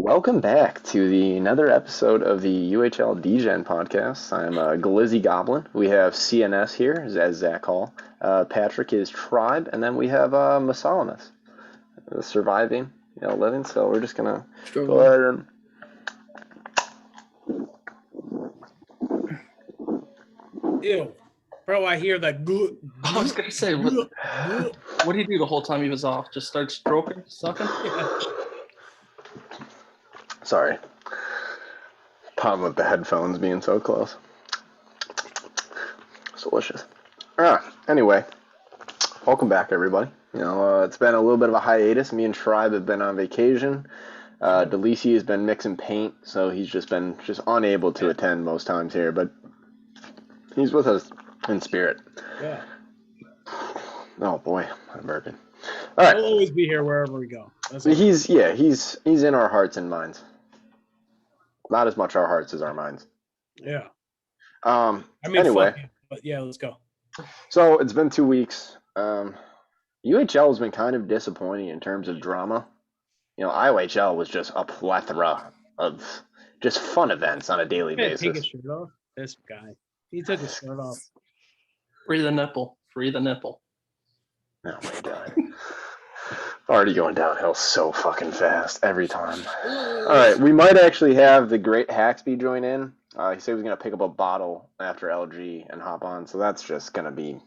Welcome back to another episode of the UHL Degen podcast. I'm Glizzy Goblin. We have CNS here, as Zach Hall. Patrick is Tribe, and then we have Masalamus, surviving, living. So we're just gonna go ahead and. Ew, bro! I hear that. I was gonna say, what did he do the whole time he was off? Just start stroking, sucking? Yeah. Sorry. Problem with the headphones being so close. It's delicious. Anyway, welcome back, everybody. It's been a little bit of a hiatus. Me and Tribe have been on vacation. Delisi has been mixing paint, so he's just been unable to attend most times here, but he's with us in spirit. Yeah. Oh boy, I'm burping. All right. He'll always be here wherever we go. He's in our hearts and minds. Not as much our hearts as our minds. Yeah. Anyway, but yeah, let's go. So it's been 2 weeks. UHL has been kind of disappointing in terms of drama. IOHL was just a plethora of just fun events on a daily basis. Take his shirt off. This guy. He took his shirt off. Free the nipple. Oh my god. Already going downhill so fucking fast every time. All right, we might actually have the great Haxby join in. He said he was going to pick up a bottle after LG and hop on, so that's just going to be...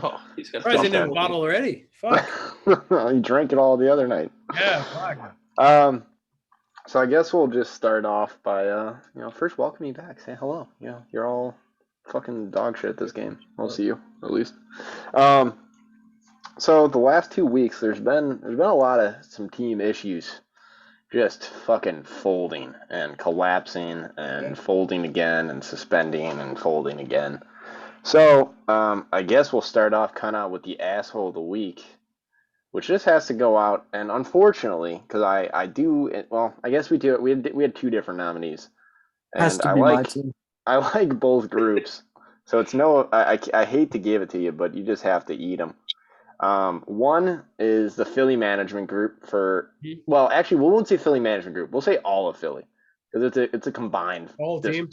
Oh, he's got a bottle already. Fuck. He drank it all the other night. Yeah, fuck. So I guess we'll just start off by, first welcome you back. Say hello. You're all fucking dog shit at this game. Most of you, at least. So the last 2 weeks, there's been a lot of some team issues, just fucking folding and collapsing and folding again and suspending and folding again. So I guess we'll start off kind of with the asshole of the week, which just has to go out. And unfortunately, because I guess we do it. We had two different nominees, and has to be my team. I like both groups, so it's I hate to give it to you, but you just have to eat them. One is the Philly management group actually, we won't say Philly management group. We'll say all of Philly because it's a combined whole team.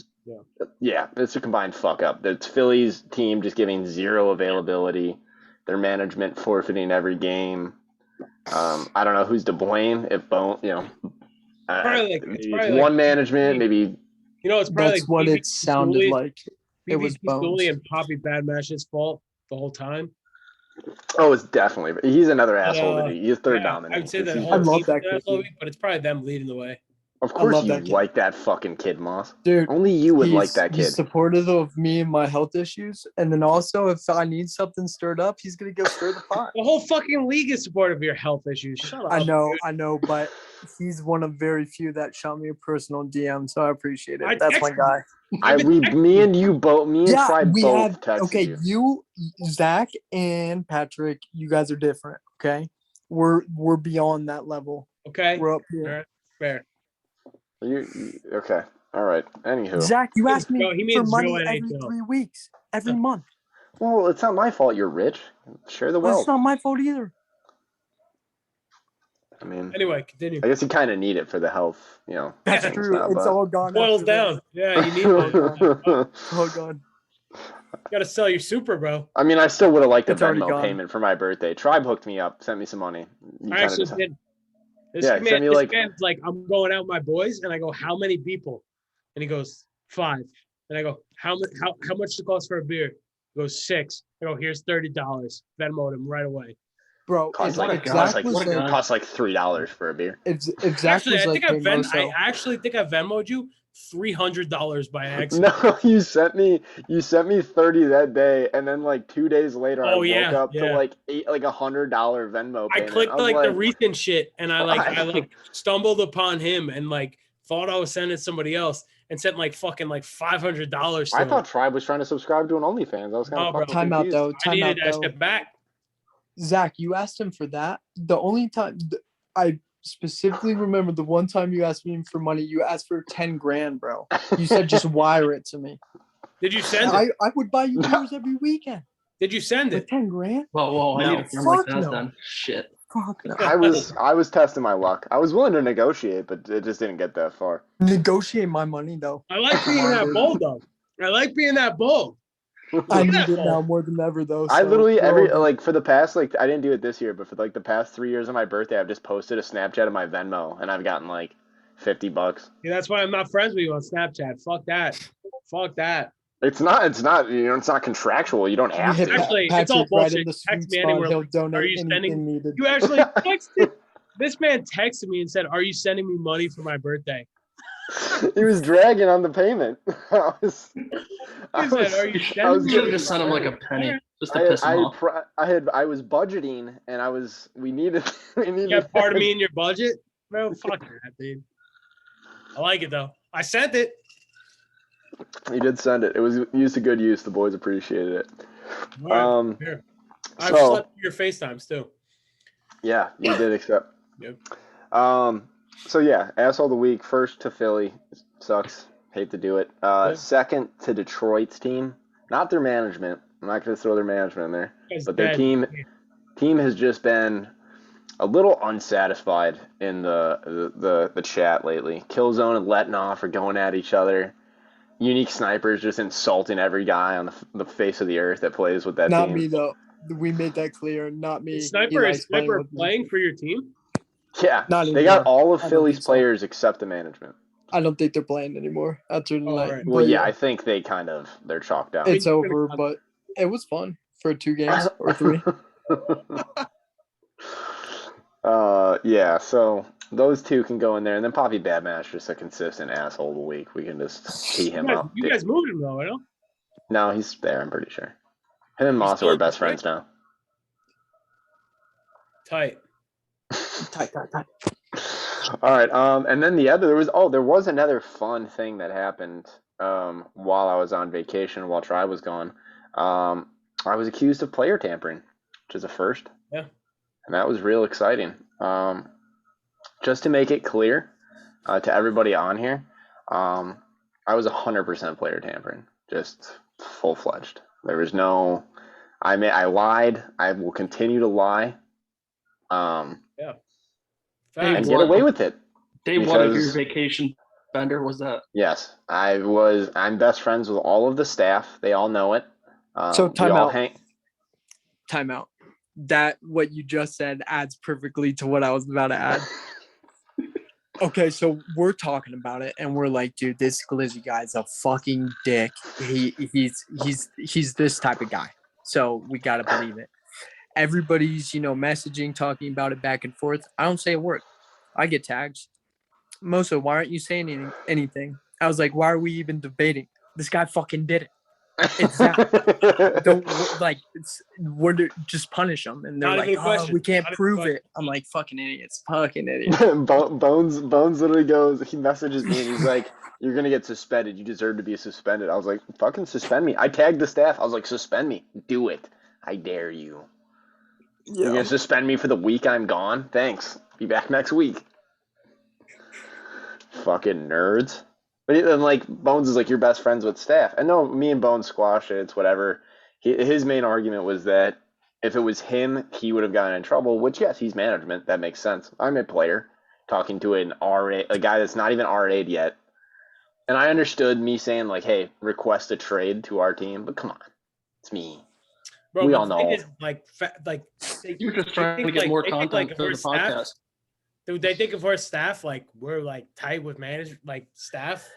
Yeah, it's a combined fuck up. It's Philly's team just giving zero availability. Their management forfeiting every game. I don't know who's to blame. If it's one management, maybe. It's probably that's what it sounded like. It was Bones and Poppy Badmash's fault the whole time. Oh, it's definitely. He's another asshole. He's third dominant. I would say that I love that kid, but it's probably them leading the way. Of course you like that fucking kid, Moss. Dude, only you would like that kid. He's supportive of me and my health issues, and then also if I need something stirred up, he's gonna go stir the pot. The whole fucking league is supportive of your health issues. Shut up. I know, but he's one of very few that shot me a personal DM, so I appreciate it. That's my guy. Me and Tribe both texted okay, you, Zach, and Patrick, you guys are different. Okay, we're beyond that level. Okay, we're up here. All right. Fair. Okay? All right. Anywho, Zach, you asked me for money every 3 weeks, every month. Well, it's not my fault. You're rich. Share the wealth. It's not my fault either. I mean, anyway, continue. I guess you kind of need it for the health, That's true. It's all gone. Boils down. Yeah, you need it. Oh god. You gotta sell your super, bro. I mean, I still would have liked a Venmo payment for my birthday. Tribe hooked me up, sent me some money. I actually did. This man's like, I'm going out with my boys, and I go, how many people? And he goes, 5. And I go, how much does it cost for a beer? He goes, 6. I go, here's $30. Venmoed him right away. Bro, costs like $3 for a beer. Exactly. I actually think I Venmoed you $300 by accident. No, you sent me 30 that day, and then like 2 days later, I woke up to like $100 Venmo payment. I clicked the recent shit, and I stumbled upon him and thought I was sending somebody else, and sent $500. I thought Tribe was trying to subscribe to an OnlyFans. I was kind of time out though. I needed that shit back. Zach, you asked him for that. The only time I specifically remember, the one time you asked me for money, you asked for 10 grand, bro. You said just wire it to me. Did you send it? I would buy you beers every weekend. Did you send it? 10 grand? Whoa! I need a form like that then. Shit. Fuck no. I was testing my luck. I was willing to negotiate, but it just didn't get that far. Negotiate my money though. I like being that bull though. I like being that bull. I need it now more than ever though. I so literally roll it. for the past I didn't do it this year, but for the past 3 years of my birthday, I've just posted a Snapchat of my Venmo, and I've gotten like $50. Yeah, that's why I'm not friends with you on Snapchat. Fuck that. Fuck that. It's not it's not contractual. You don't have hit to. Actually, Patrick it's all right bullshit. in the Text sweet me spot. anywhere. He'll donate Are you anything sending? needed. You actually texted. This man texted me and said, "Are you sending me money for my birthday?" He was dragging on the payment. I was He said, "Are you You sending me?" should have just sent him like a penny Alright. just to piss him off. I was budgeting, and we needed You got part of me in your budget, bro. Fuck that, dude. I like it though. I sent it. You did send it. It was used to good use. The boys appreciated it. All right, here. I've so- slept through your FaceTimes too. Yeah, you did accept. Yep. So yeah, asshole of the week. First to Philly, sucks. Hate to do it. Second to Detroit's team, not their management. I'm not going to throw their management in there, Guy's but their dead. team has just been a little unsatisfied in the chat lately. Killzone and Letting Off are going at each other. Unique Snipers just insulting every guy on the face of the earth that plays with that Not team. me though. We made that clear. Not me. Sniper Eli's is Sniper with me. playing for your team? Yeah, Not they got anymore. all of I don't Philly's think so. players except the management. I don't think they're playing anymore after tonight. alright. Well, But yeah, I think they're chalked out. it's over. But it was fun for 2 games or 3. Yeah, so those two can go in there, and then Poppy Badmash, just a consistent asshole of the week. We can just tee him up. You guys moved him though, I know. No, he's there, I'm pretty sure. Him and Mosso still are in best Detroit? friends now. Tight. Tight. All right, and then there was another fun thing that happened while I was on vacation, while Tri was gone. I was accused of player tampering, which is a first. Yeah. And that was real exciting. Just to make it clear to everybody on here, I was 100% player tampering, just full-fledged. There was no, I lied. I will continue to lie. And get away with it. Day one of your vacation, Bender, was that? Yes, I'm best friends with all of the staff. They all know it. So time out. Hang, Time out. That what you just said adds perfectly to what I was about to add. Okay, so we're talking about it, and we're like, dude, this Glizzy guy's a fucking dick. He's this type of guy. So we gotta believe it. Everybody's, messaging, talking about it back and forth. I don't say a word. I get tags. Moso, why aren't you saying anything? I was like, why are we even debating? This guy fucking did it. It's that. Don't we're just punish them, and they're Not like, even a question. we can't Not even a prove question. it. I'm like, fucking idiots, fucking idiots. Bones literally goes, he messages me and he's like, you're going to get suspended. You deserve to be suspended. I was like, fucking suspend me. I tagged the staff. I was like, suspend me. Do it. I dare you. You're going to suspend me for the week I'm gone? Thanks. Be back next week. Fucking nerds. But then, Bones is like, you're best friends with staff. And no, me and Bones squashed it. It's whatever. His main argument was that if it was him, he would have gotten in trouble, which, yes, he's management. That makes sense. I'm a player talking to a guy that's not even RA'd yet. And I understood me saying, hey, request a trade to our team. But come on. It's me. Bro, We the all thing know. Is, You're just trying to get more content if for we're the staff, podcast. dude, they think if we're staff, we're tight with management, staff.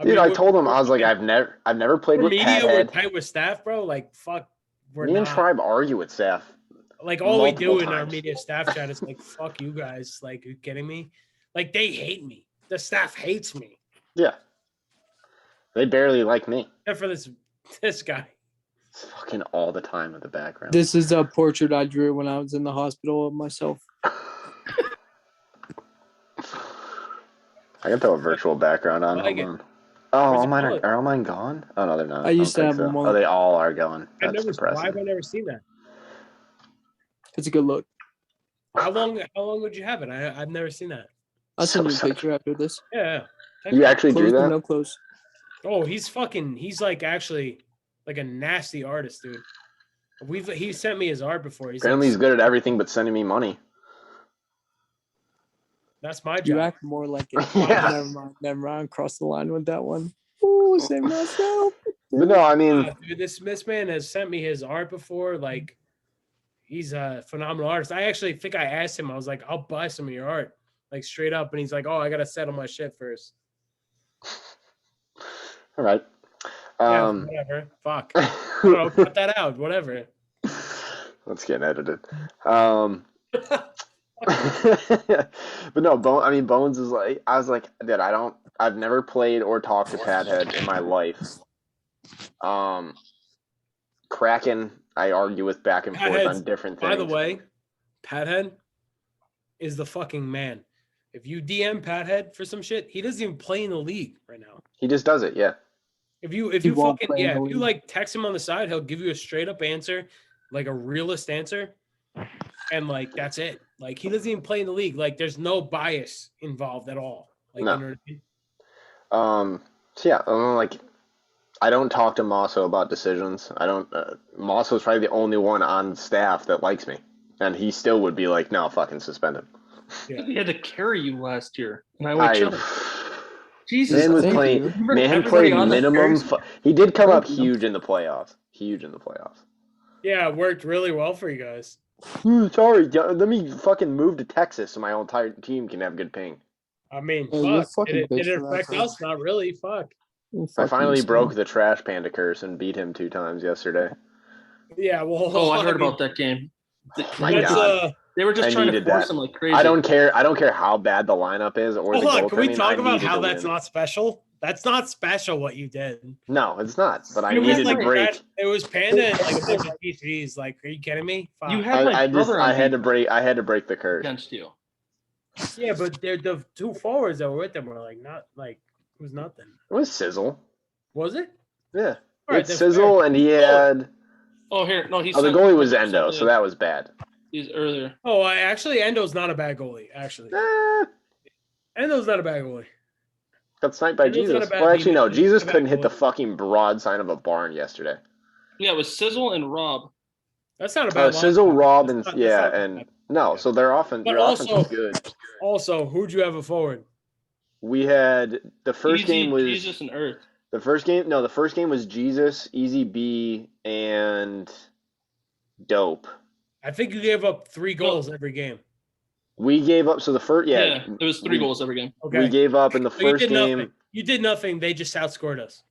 Dude, I told him, I was like, I've never played with media. Pathead. We're tight with staff, bro. Fuck, we're Me not. and Tribe argue with staff. All we do in our times. media staff chat is fuck you guys. Are you kidding me? They hate me. The staff hates me. Yeah. They barely like me. Except for this guy. It's fucking all the time in the background. This is a portrait I drew when I was in the hospital of myself. I can throw a virtual background on. Hold on. Oh, Where's all the mine bullet? are all mine gone? Oh no, they're not. I used to don't have think them so. all. Oh, they all are gone. Why That's have depressing. I never seen that? It's a good look. How long would you have it? I've never seen that. I'll send you a So picture after this. Yeah. You actually Close drew or that? no close? Oh, he's actually a nasty artist, dude. He sent me his art before. Apparently he's good at everything but sending me money. That's my job. You act more like it. Yeah. Never mind. Cross the line with that one. Ooh, save myself. But no, I mean, Dude, this man has sent me his art before. Like, he's a phenomenal artist. I actually think I asked him. I was like, "I'll buy some of your art," like straight up. And he's like, "Oh, I gotta settle my shit first." all right. Yeah, whatever. Fuck. I don't know, cut that out. Whatever. That's getting edited. But no, Bones is like, I was like, dude, I've never played or talked to Padhead in my life. Kraken, I argue with back and forth on different things. By the way, Padhead is the fucking man. If you DM Padhead for some shit, he doesn't even play in the league right now. He just does it, yeah. If you like text him on the side, he'll give you a straight up answer, like a realist answer, and like that's it. Like he doesn't even play in the league. Like there's no bias involved at all. Like no. You know what I mean? So yeah, like I don't talk to Mosso about decisions. I don't. Mosso's probably the only one on staff that likes me, and he still would be like, "No, fucking suspend him." Yeah. He had to carry you last year, and I went. Jesus, man was playing. Man played minimum. He did come up huge in the playoffs. Yeah, it worked really well for you guys. Sorry, let me fucking move to Texas so my whole entire team can have good ping. I mean, fuck. Did it affect us? Not really. Fuck. I finally broke the Trash Panda curse and beat him 2 times yesterday. Yeah, well. Oh, I heard about that game. My God. They were just trying to force him like crazy. I don't care how bad the lineup is or the goaltending. Can we talk about how that's not special? That's not special what you did. No, it's not. But I needed to break. It was Panda and like a bunch of PCs. Like, are you kidding me? Fuck. You had I had to break the curse against you. Yeah, but the 2 forwards that were with them were like not like it was nothing. It was Sizzle. Was it? Yeah. It's Sizzle and he had. Oh, here no, he's. Oh, the goalie was Endo, so that was bad. He's earlier. Oh, actually, Endo's not a bad goalie. Actually, Endo's not a bad goalie. Got sniped by Jesus. Well, actually, no. Jesus couldn't hit the fucking broad sign of a barn yesterday. Yeah, it was Sizzle and Rob. That's not a bad. Sizzle, Rob, and no. So their offense is good. Also, who'd you have a forward? We had the first game was Jesus and Earth. The first game was Jesus, Easy B, and Dope. I think you gave up 3 goals every game. We gave up. So the first, it was 3 goals every game. Okay. We gave up in the first game. Nothing. You did nothing. They just outscored us.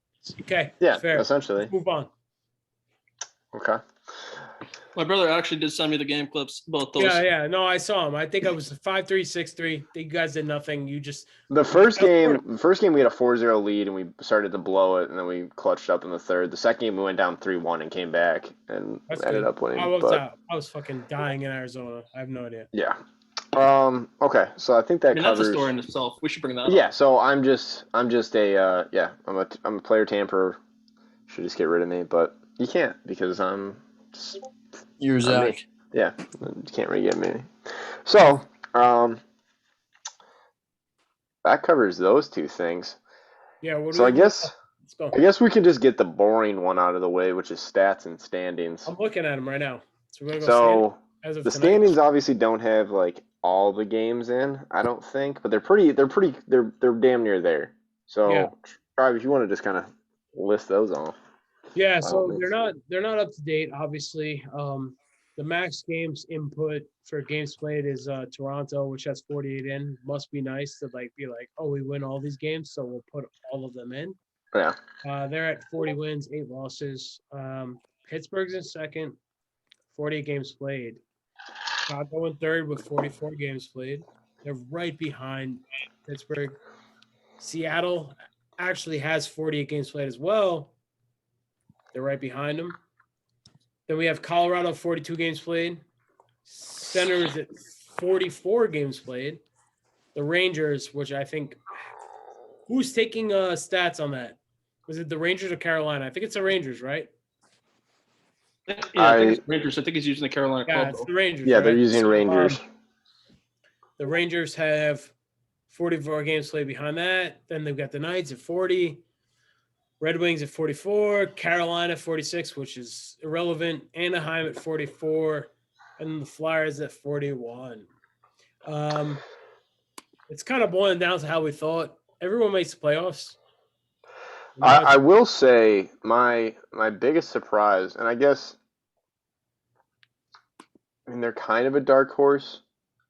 Okay. Yeah, fair. Essentially. Let's move on. Okay. My brother actually did send me the game clips, both those. Yeah. No, I saw him. I think I was 5-3, 6-3. You guys did nothing. You just the first game we had a 4-0 lead and we started to blow it and then we clutched up in the third. The second game we went down 3-1 and came back and ended up winning. I was fucking dying in Arizona. I have no idea. Yeah. Okay. So I think that covers. That's a story in itself. We should bring that up. Yeah. So I'm a player tamperer. Should just get rid of me, but you can't because I'm. You're Zach. Yeah, you can't really get me. So, that covers those 2 things. Yeah. So I guess we can just get the boring one out of the way, which is stats and standings. I'm looking at them right now. So we're gonna go. So the standings obviously don't have like all the games in, I don't think, but they're damn near there. So, Trav, if you want to just kind of list those off. Yeah, so they're not up to date, obviously. The max games input for games played is Toronto, which has 48 in. Must be nice to be like, oh, we win all these games, so we'll put all of them in. Yeah. They're at 40 wins, 8 losses. Pittsburgh's in second, 48 games played. Chicago in third with 44 games played. They're right behind Pittsburgh. Seattle actually has 48 games played as well. They're right behind them. Then we have Colorado, 42 games played. Senators at 44 games played. The Rangers, which I think – who's taking stats on that? Was it the Rangers or Carolina? I think it's the Rangers, right? Yeah, I think it's Rangers. I think he's using the Carolina club. Yeah, it's the Rangers. Yeah, they're using Rangers. The Rangers have 44 games played behind that. Then they've got the Knights at 40. Red Wings at 44, Carolina 46, which is irrelevant, Anaheim at 44, and the Flyers at 41. It's kind of boiling down to how we thought. Everyone makes the playoffs. I will say my biggest surprise, and I guess, I mean, they're kind of a dark horse.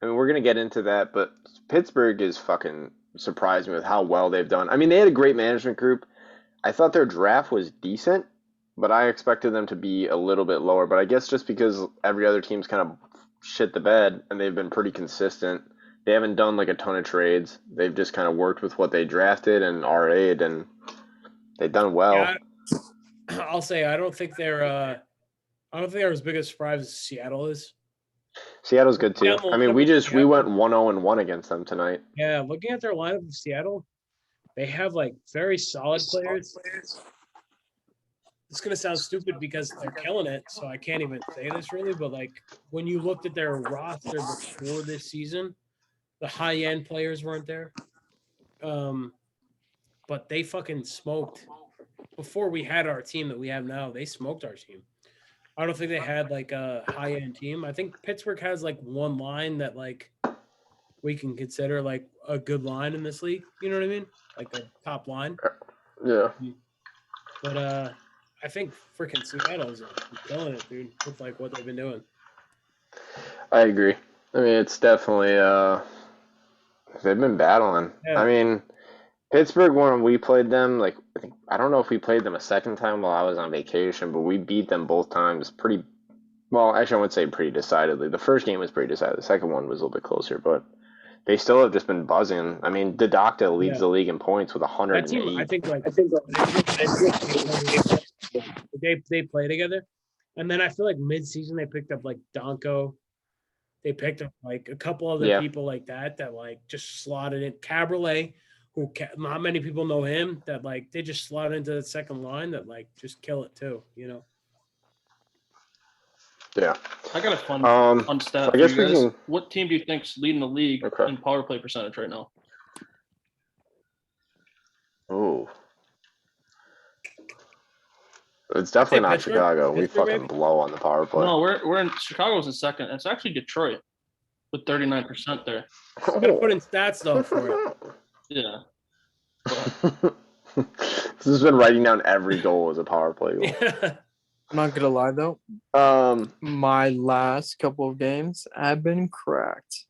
I mean, we're going to get into that, but Pittsburgh is fucking surprised me with how well they've done. I mean, they had a great management group. I thought their draft was decent, but I expected them to be a little bit lower. But I guess just because every other team's kind of shit the bed and they've been pretty consistent, they haven't done like a ton of trades. They've just kind of worked with what they drafted and RA'd, and they've done well. Yeah, I'll say I don't think they're as big a surprise as Seattle is. Seattle's good too. I mean, we went 1-0-1 against them tonight. Yeah, looking at their lineup of Seattle, they have like very solid players. It's gonna sound stupid because they're killing it, so I can't even say this really. But like when you looked at their roster before this season, the high end players weren't there. But they fucking smoked before we had our team that we have now. They smoked our team. I don't think they had like a high end team. I think Pittsburgh has like one line that like we can consider like a good line in this league. You know what I mean? Like a top line. Yeah. But I think freaking Seattle's killing it, dude, with like what they've been doing. I agree. I mean, it's definitely they've been battling. Yeah. I mean, Pittsburgh, when we played them, like I don't know if we played them a second time while I was on vacation, but we beat them both times pretty well. Actually, I wouldn't say pretty decidedly. The first game was pretty decided. The second one was a little bit closer, but they still have just been buzzing. I mean, Didakta leads the league in points with 108. That team, I think they play together, and then I feel like mid-season they picked up like Donko. They picked up like a couple other people like that like just slotted in. Cabriolet, who not many people know him, that like they just slot into the second line that like just kill it too, you know. Yeah, I got a fun stat. I guess we can... What team do you think's leading the league in power play percentage right now? Oh, it's definitely not Pittsburgh? Chicago. We Pittsburgh, fucking blow on the power play. No, we're in Chicago's in second. It's actually Detroit with 39% there. Gotta put in stats though for it. Yeah. This has been writing down every goal as a power play goal. Yeah. I'm not gonna lie though. My last couple of games have been cracked,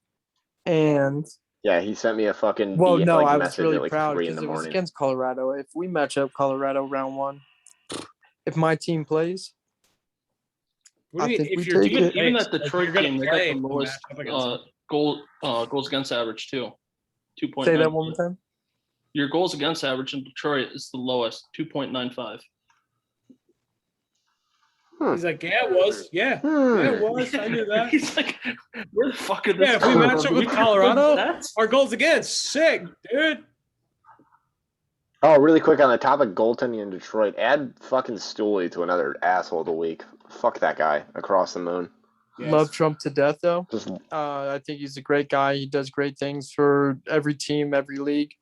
and yeah, he sent me a fucking I was message really at like proud 3 in because the it was morning. against Colorado. If we match up Colorado round one, if my team plays, What do you I think if we your take team it. Even plays, that Detroit game, they got the lowest goals against average too. 2.9. Say that one more time. Your goals against average in Detroit is the lowest, 2.95. He's like, yeah, it was. Yeah, yeah, it was. I knew that. He's like, where the fuck are this? Yeah, if we match up with Colorado, our goals against, sick, dude. Oh, really quick on the topic goaltending in Detroit, add fucking Stooley to another asshole of the week. Fuck that guy across the moon. Yes. Love Trump to death, though. I think he's a great guy. He does great things for every team, every league.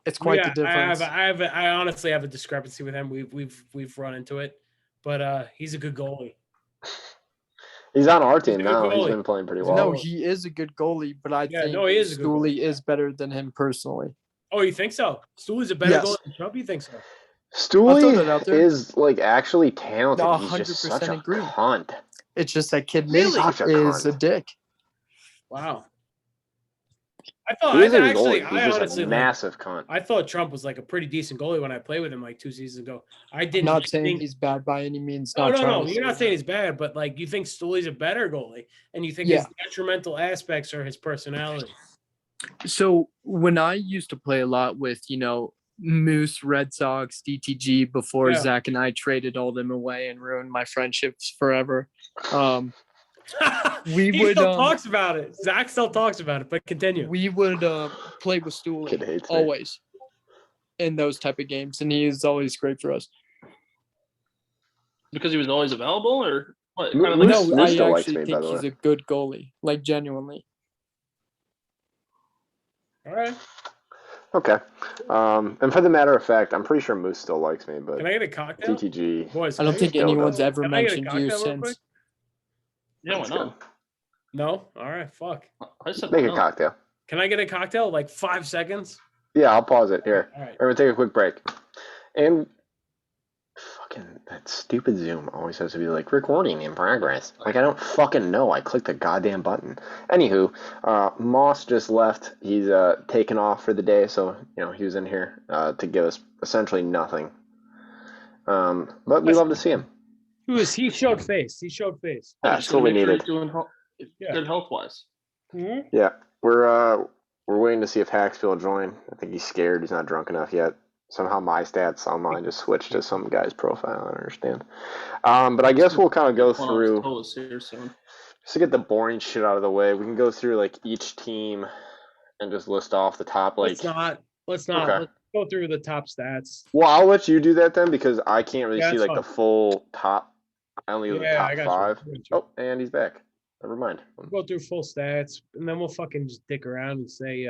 It's quite the difference. I honestly have a discrepancy with him. We've run into it, but he's a good goalie. He's on our team now. He's been playing pretty well. No, he is a good goalie, but I think Stooley is better than him personally. Oh, you think so? Stooley's a better goalie than Trump? You think so? Stooley is like actually talented. No, he's just such a cunt. It's just that kid Nick is a dick. Wow. I honestly a massive cunt. I thought Trump was like a pretty decent goalie when I played with him like 2 seasons ago. I didn't. Not saying he's bad by any means. No. You're not saying he's bad, but like you think Stooley's a better goalie, and you think his detrimental aspects are his personality. So when I used to play a lot with, Moose, Red Sox, DTG before Zach and I traded all them away and ruined my friendships forever. He still talks about it. Zach still talks about it, but continue. We would play with Stooley always in those type of games, and he is always great for us. Because he was always available, or what? No, I actually think he's a good goalie, like genuinely. All right. Okay. And for the matter of fact, I'm pretty sure Moose still likes me, but can I get a cocktail? DTG. Boys, I don't think anyone's ever mentioned you since. Yeah, why not? No? All right, fuck. Make a cocktail. Can I get a cocktail? Like 5 seconds? Yeah, I'll pause it here. All right. We're gonna take a quick break. And fucking that stupid Zoom always has to be like recording in progress. Like I don't fucking know. I clicked the goddamn button. Anywho, Moss just left. He's taken off for the day, so he was in here to give us essentially nothing. But we love to see him. He showed face. That's what we needed. Doing good health wise. Mm-hmm. Yeah, we're waiting to see if Haxville will join. I think he's scared. He's not drunk enough yet. Somehow my stats on mine just switched to some guy's profile. I don't understand. But I guess we'll kind of go through just to get the boring shit out of the way. We can go through like each team and just list off the top. Like, let's not. Okay. Let's go through the top stats. Well, I'll let you do that then because I can't really see like fine. the full top. I only do the top I got 5. you. Oh, and he's back. Never mind. We'll go through full stats, and then we'll fucking just dick around and say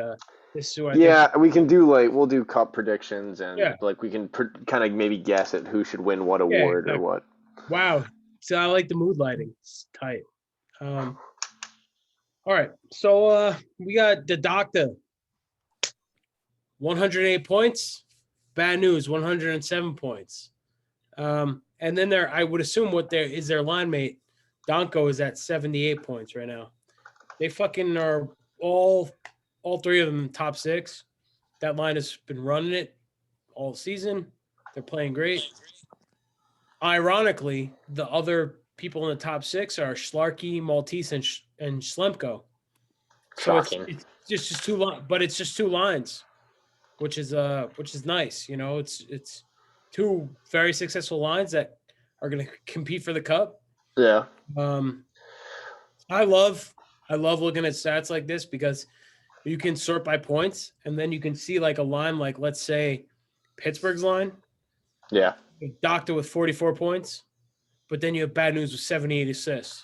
this is who I Yeah, think. we can do we'll do cup predictions and like we can kind of maybe guess at who should win what award or what. Wow. So I like the mood lighting. It's tight. All right. So we got the doctor. 108 points. Bad news, 107 points. And then I would assume their line mate. Donko is at 78 points right now. They fucking are all 3 of them in the top 6. That line has been running it all season. They're playing great. Ironically, the other people in the top 6 are Schlarky, Maltese, and Schlemko. So it's just 2 lines, but it's just 2 lines, which is nice. It's 2 very successful lines that are going to compete for the cup. Yeah. I love looking at stats like this because you can sort by points and then you can see like a line like, let's say, Pittsburgh's line. Yeah. Doctor with 44 points, but then you have Bad News with 78 assists.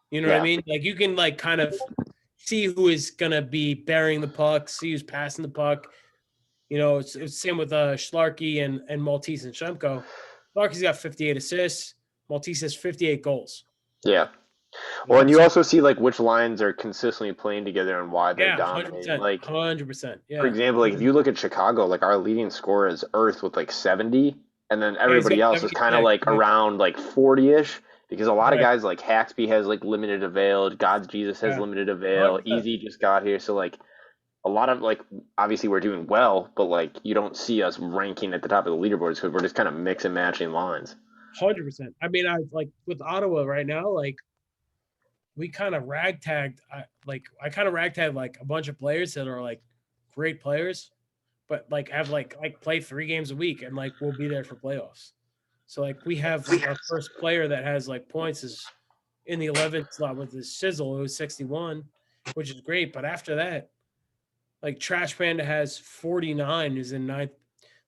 You know what I mean? Like you can like kind of see who is gonna be burying the puck, see who's passing the puck. It's same with Schlarky and Maltese and Schlemko. Schlarky's got 58 assists. Maltese has 58 goals. Yeah. Well, and you also see like which lines are consistently playing together and why they're dominating. 100%, like 100%. Yeah. For example, like if you look at Chicago, like our leading scorer is Earth with like 70, and then everybody else is kind of like around like 40-ish. Because a lot of guys like Haxby has like limited avail, God's Jesus has limited avail, 100%. Easy just got here, so like a lot of like obviously we're doing well, but like you don't see us ranking at the top of the leaderboards because we're just kind of mix and matching lines. 100%. I mean, I like with Ottawa right now, like we kind of ragtagged. I kind of ragtagged like a bunch of players that are like great players, but like have like play 3 games a week and like we'll be there for playoffs. So like we have our first player that has like points is in the 11th slot with his Sizzle, who's 61, which is great. But after that, like Trash Panda has 49, who's in 9th.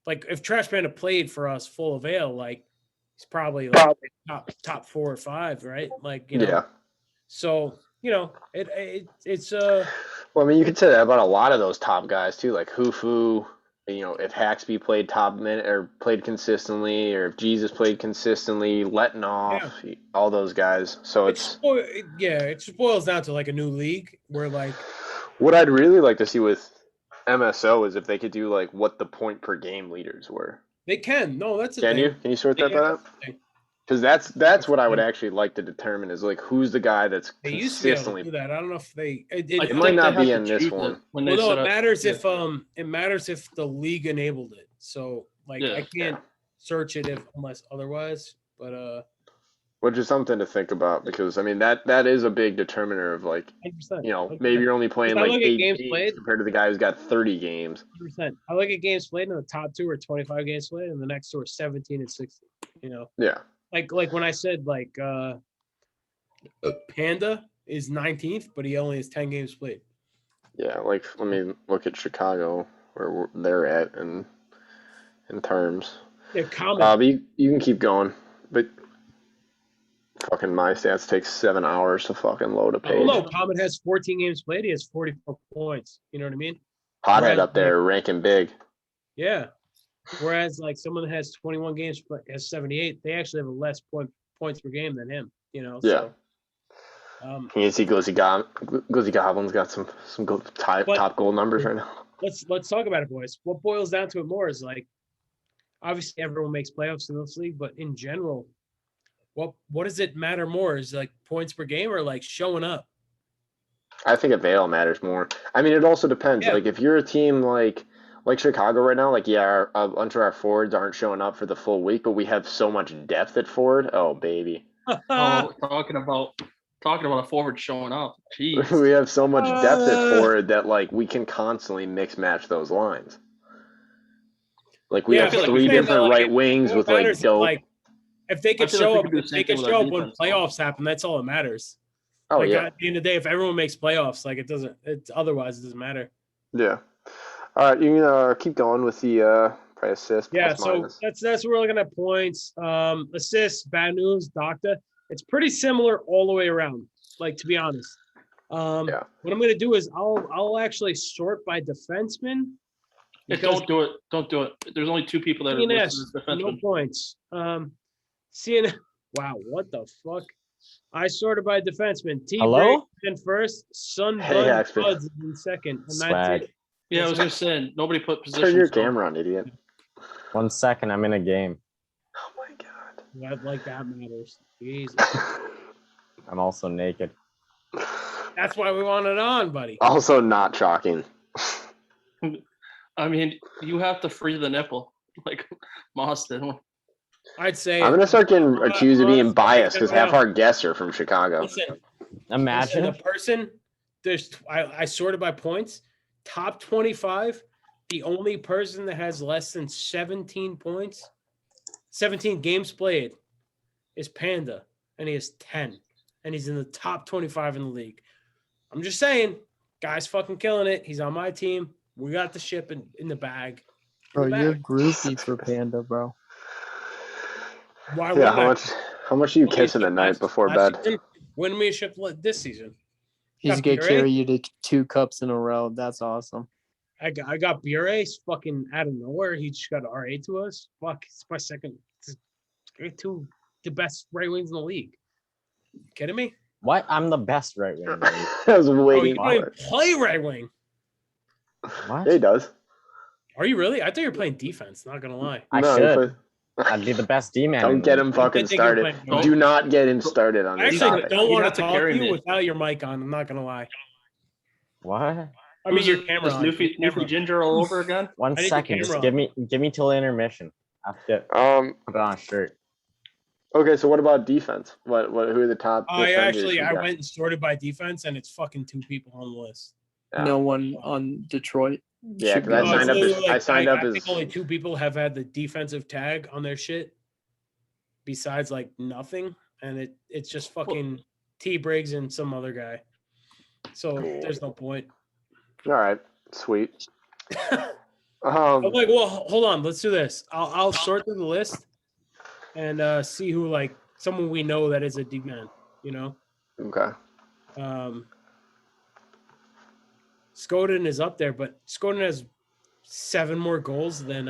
Like if Trash Panda played for us full avail, like he's probably like top 4 or 5, right? Like Yeah. So it's Well, I mean, you could say that about a lot of those top guys too, like Hufu. If Haxby played top minute or played consistently, or if Jesus played consistently, letting off all those guys. So it just boils down to like a new league where like. What I'd really like to see with MSO is if they could do like what the point per game leaders were. They can. No, that's Can you sort that out? Because that's what I would actually like to determine is like who's the guy that's consistently. Used to be able to do that. I don't know if they. It might not be in this one. It matters if the league enabled it. So like I can't search it unless otherwise. But which is something to think about because I mean that is a big determiner of like 100%. Maybe you're only playing like 8 games played compared to the guy who's got 30 games. 100%. I look at games played and the top 2 are 25 games played and the next 2 are 17 and 16. Yeah. Like when I said like Panda is 19th, but he only has 10 games played. Yeah, like let me look at Chicago where they're at in terms. They're common. But you can keep going, but fucking my stats take 7 hours to fucking load a page. No, Comet has 14 games played. He has 44 points. You know what I mean? Hothead up there ranking big. Yeah. Whereas like someone that has 21 games has 78, they actually have a less points per game than him. Yeah. You see Glizzy Goblin's got some good top goal numbers right now. Let's talk about it, boys. What boils down to it more is like, obviously everyone makes playoffs in this league, but in general, what does it matter more? Is like points per game or like showing up? I think avail matters more. I mean, it also depends. Yeah. Like if you're a team like Chicago right now, like a bunch of our forwards aren't showing up for the full week, but we have so much depth at forward. Oh baby. Talking about a forward showing up. Jeez. We have so much depth at forward that like we can constantly mix match those lines. Like we have three different right wings with like dope. Like, if they could show up, they can show up when playoffs happen. That's all that matters. Oh like, yeah. At the end of the day, if everyone makes playoffs, like otherwise it doesn't matter. Yeah. All right, you can keep going with the probably assist. Yeah, so minus. That's where we're looking at points. Assists, bad news, Doctor. It's pretty similar all the way around. Like, to be honest. What I'm gonna do is I'll actually sort by defenseman. Don't do it. Don't do it. There's only 2 people that are listed as defensemen. No points. CNS. Wow, what the fuck? I sorted by defenseman. Hello? In first, Buds in second. And Swag. that's it. Yeah, I was gonna say nobody put position. Turn your camera on, idiot. 1 second, I'm in a game. Oh my god. Like that matters. Jesus. I'm also naked. That's why we want it on, buddy. Also not shocking. I mean, you have to free the nipple, like Moss did. I'd say I'm gonna start getting accused of being biased because half our guests are from Chicago. Listen, imagine the person. I sorted by points. Top 25. The only person that has less than 17 points, 17 games played, is Panda, and he has 10, and he's in the top 25 in the league. I'm just saying, guy's fucking killing it. He's on my team. We got the ship in the bag. Bro, you're groupie for Panda, bro. Why how much are you kissing at night before bed? Win me a ship this season. He's gonna carry you to 2 cups in a row. That's awesome. I got Bure fucking out of nowhere. He just got RA to us. Fuck, it's my second. It's 2 the best right wings in the league. You kidding me? what? I'm the best right wing. I was waiting. You don't even play right wing. What? Yeah, he does. Are you really? I thought you were playing defense. Not gonna lie. I should. I'd be the best D-man. Don't get him fucking started. Do not get him started on this topic. topic. Don't want to talk to you without your mic on. I'm not gonna lie. What? I mean, your camera on. Newfie Ginger all over again. 1 second. Just give me till the intermission. I have to get put on a shirt. Okay, so what about defense? Who are the top? I went and sorted by defense, and it's fucking 2 people on the list. Yeah. No one on Detroit. Yeah, because I signed up as. I think only 2 people have had the defensive tag on their shit. Besides, like nothing, and it's just fucking T Briggs and some other guy. So there's no point. All right, sweet. I'm like, well, hold on, let's do this. I'll sort through the list and see who like someone we know that is a D man. You know. Okay. Skoden is up there, but Skoden has 7 more goals than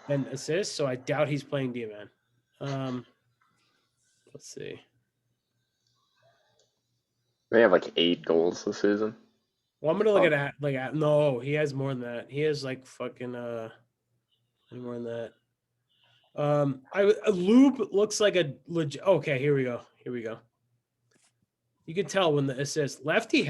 assists, so I doubt he's playing D-man. Let's see. They have like 8 goals this season. Well, I'm gonna look at no, he has more than that. He has like fucking more than that. Lube looks like a legit. Okay, here we go. You can tell when the assist. Lefty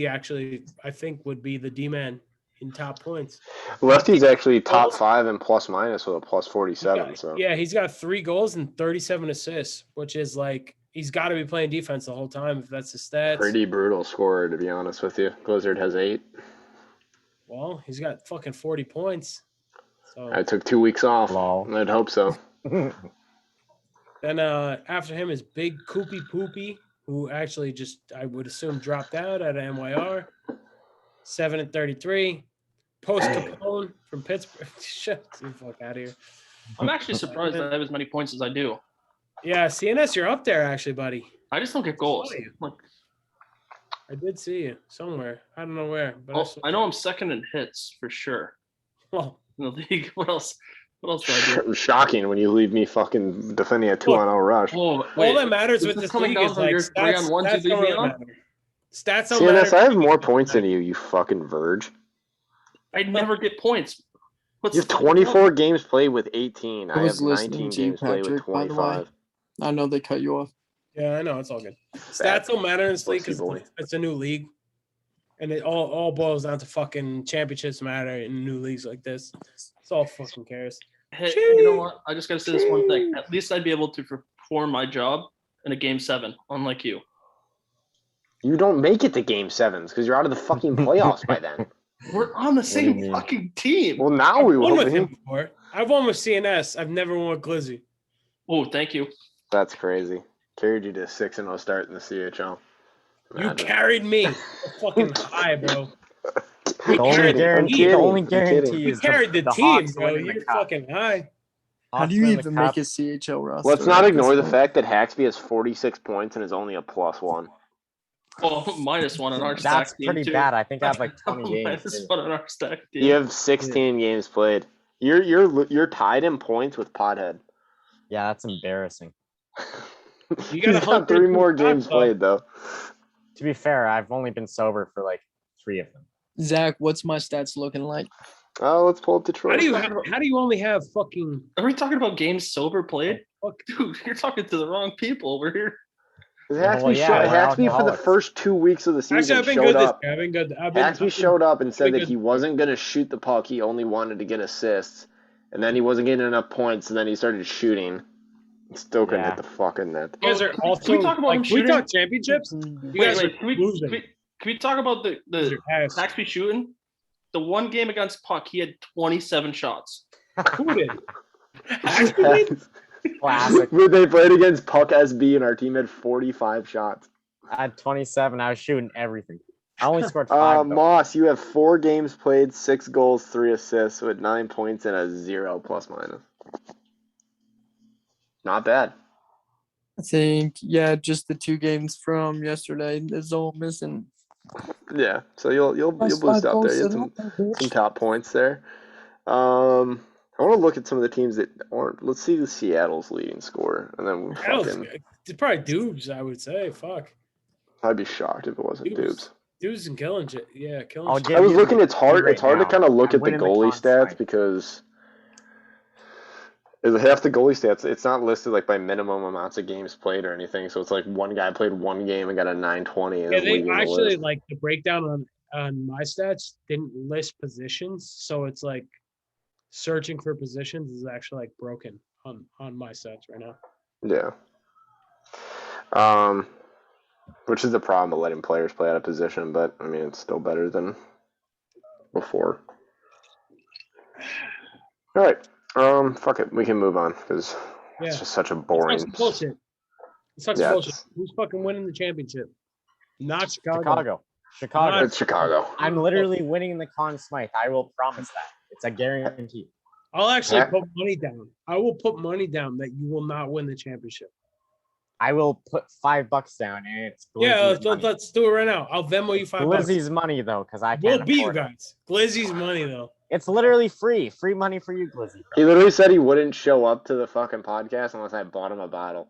actually, I think, would be the D-man in top points. Lefty's actually top 5 in plus minus with a plus 47. Yeah, he's got 3 goals and 37 assists, which is like he's got to be playing defense the whole time if that's his stats. Pretty brutal scorer, to be honest with you. Blizzard has 8. Well, he's got fucking 40 points. So I took 2 weeks off. I'd hope so. Then after him is Big Koopy Poopy, who actually just, I would assume, dropped out at MYR. 7-33. Post Capone from Pittsburgh. Shut the fuck out of here. I'm actually surprised I have as many points as I do. Yeah, CNS, you're up there, actually, buddy. I just don't get goals. I did see you somewhere. I don't know where. But I know I'm second in hits for sure. Well, in the league. What else? What else do I do? Shocking when you leave me fucking defending a 2-on-0 rush. Oh, wait. All that matters with this coming league down is from like your stats. 3-on-1s Stats you leave don't me really on? matter. Stats don't matter. CNS, I have more points than you fucking verge. I never get points. You have 24 games played with 18. I was have 19 listening to you, games played with Patrick, by the way. 25. I know they cut you off. Yeah, I know it's all good. Stats don't matter in this league pussy because boy. it's a new league, and it all boils down to fucking championships matter in new leagues like this. It's all fucking cares. Hey, you know what? I just gotta say this one thing. At least I'd be able to perform my job in a game 7, unlike you. You don't make it to game 7s because you're out of the fucking playoffs by then. We're on the same fucking team. Well, now I've we won will with be. him before. I've won with CNS. I've never won with Glizzy. Oh, thank you. That's crazy. Carried you to 6-0 start in the CHL. You carried me fucking high, bro. The only guarantee You is carried the team, Hawks bro. winning the You're cup. fucking high. How do you even make a CHL roster? Let's not at ignore this the point? fact that Haxby has 46 points and is only a +1. Oh, -1 on our stack That's team, pretty too. bad. I think I have like 20 games. -1 on our stack team. You have 16 games played. You're tied in points with Pothead. Yeah, that's embarrassing. You got He's got 3 more games though. played though. To be fair, I've only been sober for like 3 of them. Zach, what's my stats looking like? Oh, let's pull up Detroit. How do you only have fucking? Are we talking about games sober played? Fuck. Dude, you're talking to the wrong people over here. Haxby for the first 2 weeks of the season Actually, I've been showed good up. this year. I've been good. Haxby showed up and said been that good. he wasn't going to shoot the puck. He only wanted to get assists. And then he wasn't getting enough points, and then he started shooting. Still couldn't hit the fucking net. You guys are Can also we talk about him like, we shooting? talk championships. You guys are losing. Can we talk about the ass. Haxby shooting? The one game against Puck, he had 27 shots. Who did? Classic. They played against Puck SB, and our team had 45 shots. I had 27. I was shooting everything. I only scored 5. though. Moss, you have 4 games played, 6 goals, 3 assists, with 9 points and a 0 ±. Not bad. I think, yeah, just the 2 games from yesterday is all missing. Yeah, so you'll boost up there. You had some top points there. I want to look at some of the teams that aren't. Let's see the Seattle's leading scorer, and then It's probably Dubes, I would say. Fuck. I'd be shocked if it wasn't Dubes. Dubes and killing shit. Yeah, killing I'll shit. give I was you looking. It's hard. right It's hard to now. kind of look I'm at the winning the goalie Conn stats Smythe. because half the goalie stats. It's not listed like by minimum amounts of games played or anything. So it's like one guy played 1 game and got a 920. And Yeah, is they leading the actually list. like the breakdown on my stats didn't list positions, so it's like searching for positions is actually like broken on my stats right now. Yeah. Which is the problem of letting players play out of position, but I mean it's still better than before. All right. Fuck it. We can move on because it's just such a boring. It's bullshit. It's such bullshit. Who's fucking winning the championship? Not Chicago. Chicago. It's Chicago. I'm literally winning the Conn Smythe. I will promise that. It's a guarantee. I'll actually put money down. I will put money down that you will not win the championship. I will put $5 down, and it's let's do it right now. I'll Venmo you $5. Glizzy's money though, because I can't. We'll beat you afford it. guys. Glizzy's money though. It's literally free money for you, Glizzy. He literally said he wouldn't show up to the fucking podcast unless I bought him a bottle.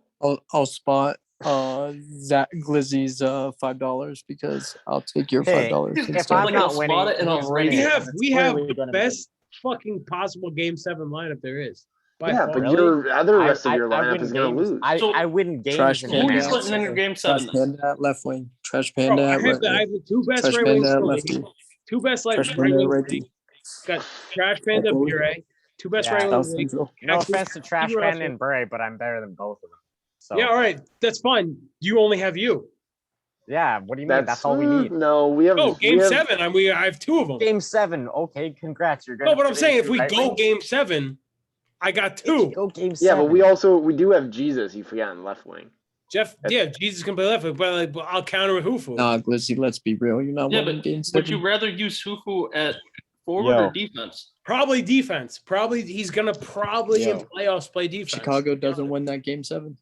I'll spot Zach Glizzy's $5 because I'll take your $5. If I'm not winning, spot it and I'll rate it. We have the best fucking possible Game 7 lineup there is. But really? your other rest of your I lineup win is going to games. lose. I win games. Trash in Who are you Panda. advance. splitting in your game Trash 7? Panda at left wing. Trash Bro, Panda I at right have wing. the 2 best Trash right Panda wings. at lefty. 2 best right Trash Panda at wings. righty. Got Trash Panda, Bure. 2 best right South wings. Central. No offense to Trash Panda and Bray, but I'm better than both of them. So Yeah, all right. That's fine. You only have you. yeah, what do you mean? That's all we need. No, we have. Oh, Game 7. I have 2 of them. Game 7. Okay, congrats. You're gonna. No, but I'm saying if we right go wing? Game 7, I got If you 2. Go game 7. Yeah, but we do have Jesus. You forgot in left wing. Jeff, Jesus can play left, but I'll counter with Hufu. Nah, Glizzy, let's be real. You're not winning Game 7. Would you rather use Hufu at forward or defense? Probably defense. He's gonna in playoffs play defense. Chicago doesn't win that Game 7.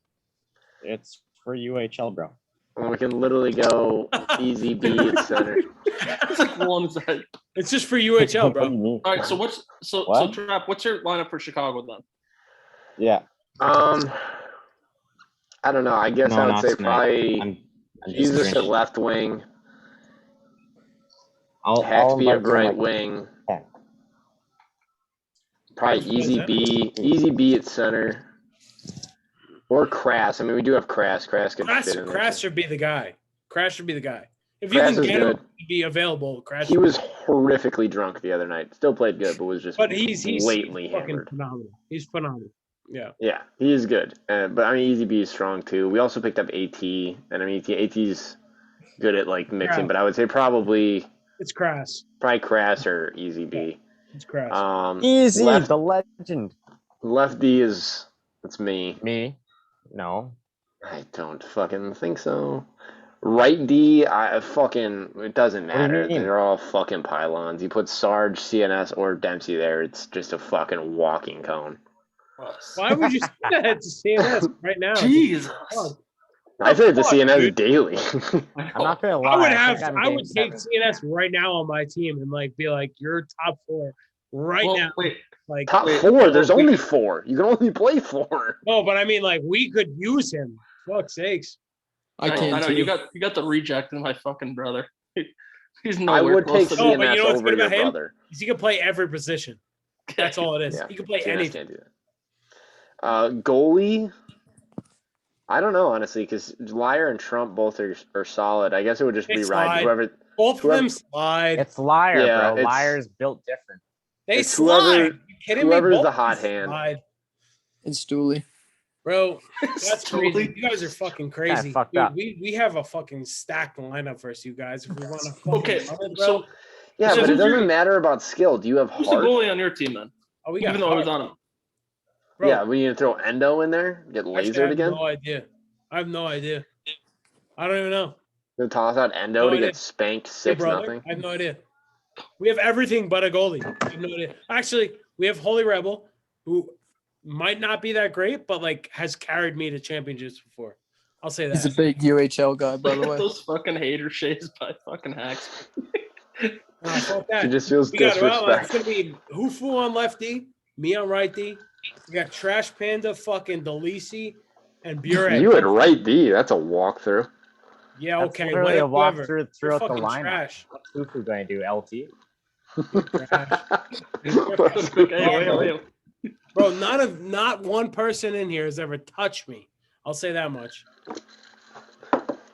It's for UHL, bro. And we can literally go easy B at center. It's like one side. It's just for UHL, bro. All right, so so Trap, what's your lineup for Chicago then? Yeah. I don't know. I guess I would say probably I'm Jesus at left wing. I'll Haxby at right like, wing. Yeah. Probably easy B at center. Or Crass. I mean, we do have Crass. Crass could fit in there. Crass should be the guy. Crass should be the guy. If Crass you can get good. him to be available, Crass. He was horrifically drunk the other night. Still played good, but was just he's blatantly fucking hammered. phenomenal. He's phenomenal. Yeah. Yeah, he is good. But I mean, Easy B is strong too. We also picked up AT, and I mean, AT's good at like mixing, but I would say probably it's Crass. Probably Crass or Easy B. Yeah, it's Crass. Easy, the legend. Left D it's me. Me? No. I don't fucking think so. Right D, it doesn't matter. They're all fucking pylons. You put Sarge, CNS, or Dempsey there, it's just a fucking walking cone. Why would you say that to CNS right now? Jesus. I say it to CNS daily. I'm not gonna lie. I would take CNS right now on my team and like be like, you're top 4 now. Wait. Like top 4? There's only 4. You can only play 4. No, but I mean, like we could use him. Fuck's sakes. I know you got the reject in my fucking brother. He's nowhere I would close take to CNS but you know what's over good your about him? brother. Is he can play every position. That's all it is. Yeah, He can play CNS anything. can't do that. Goalie, I don't know honestly, because Liar and Trump both are solid. I guess it would just be right. Both of them slide. It's Liar, Yeah, bro. Liar's built different. They slide. You kidding me? Whoever's Both the hot of them hand. slide. It's Dooley. Bro, that's crazy. You guys are fucking crazy. Fucked Dude, up. we have a fucking stacked lineup versus you guys. If we want to Okay, so Yeah, So but it who's your- doesn't matter about skill. Do you have who's the heart? goalie on your team then? Oh, we got Even though I was on him. Bro, Yeah, we need to throw Endo in there, get actually, lasered again. I have no idea. I don't even know. Then toss out Endo No to idea. get spanked Hey, 6-0. brother, I have no idea. We have everything but a goalie. I have no idea. Actually, we have Holy Rebel, who might not be that great, but like has carried me to championships before. I'll say that. He's a big UHL guy, by Look the at way. those fucking hater shades by fucking Hacks. No, fuck that. She just feels We got it's disrespect. gonna be Hufu on left D, me on right D. We got Trash Panda, fucking Delisi, and Burek. You at right D. That's a walkthrough. Yeah, That's okay. literally a Whatever. walkthrough You're throughout the fucking lineup. trash. What's Fufu going to do? LT? Wait. Bro, not one person in here has ever touched me. I'll say that much.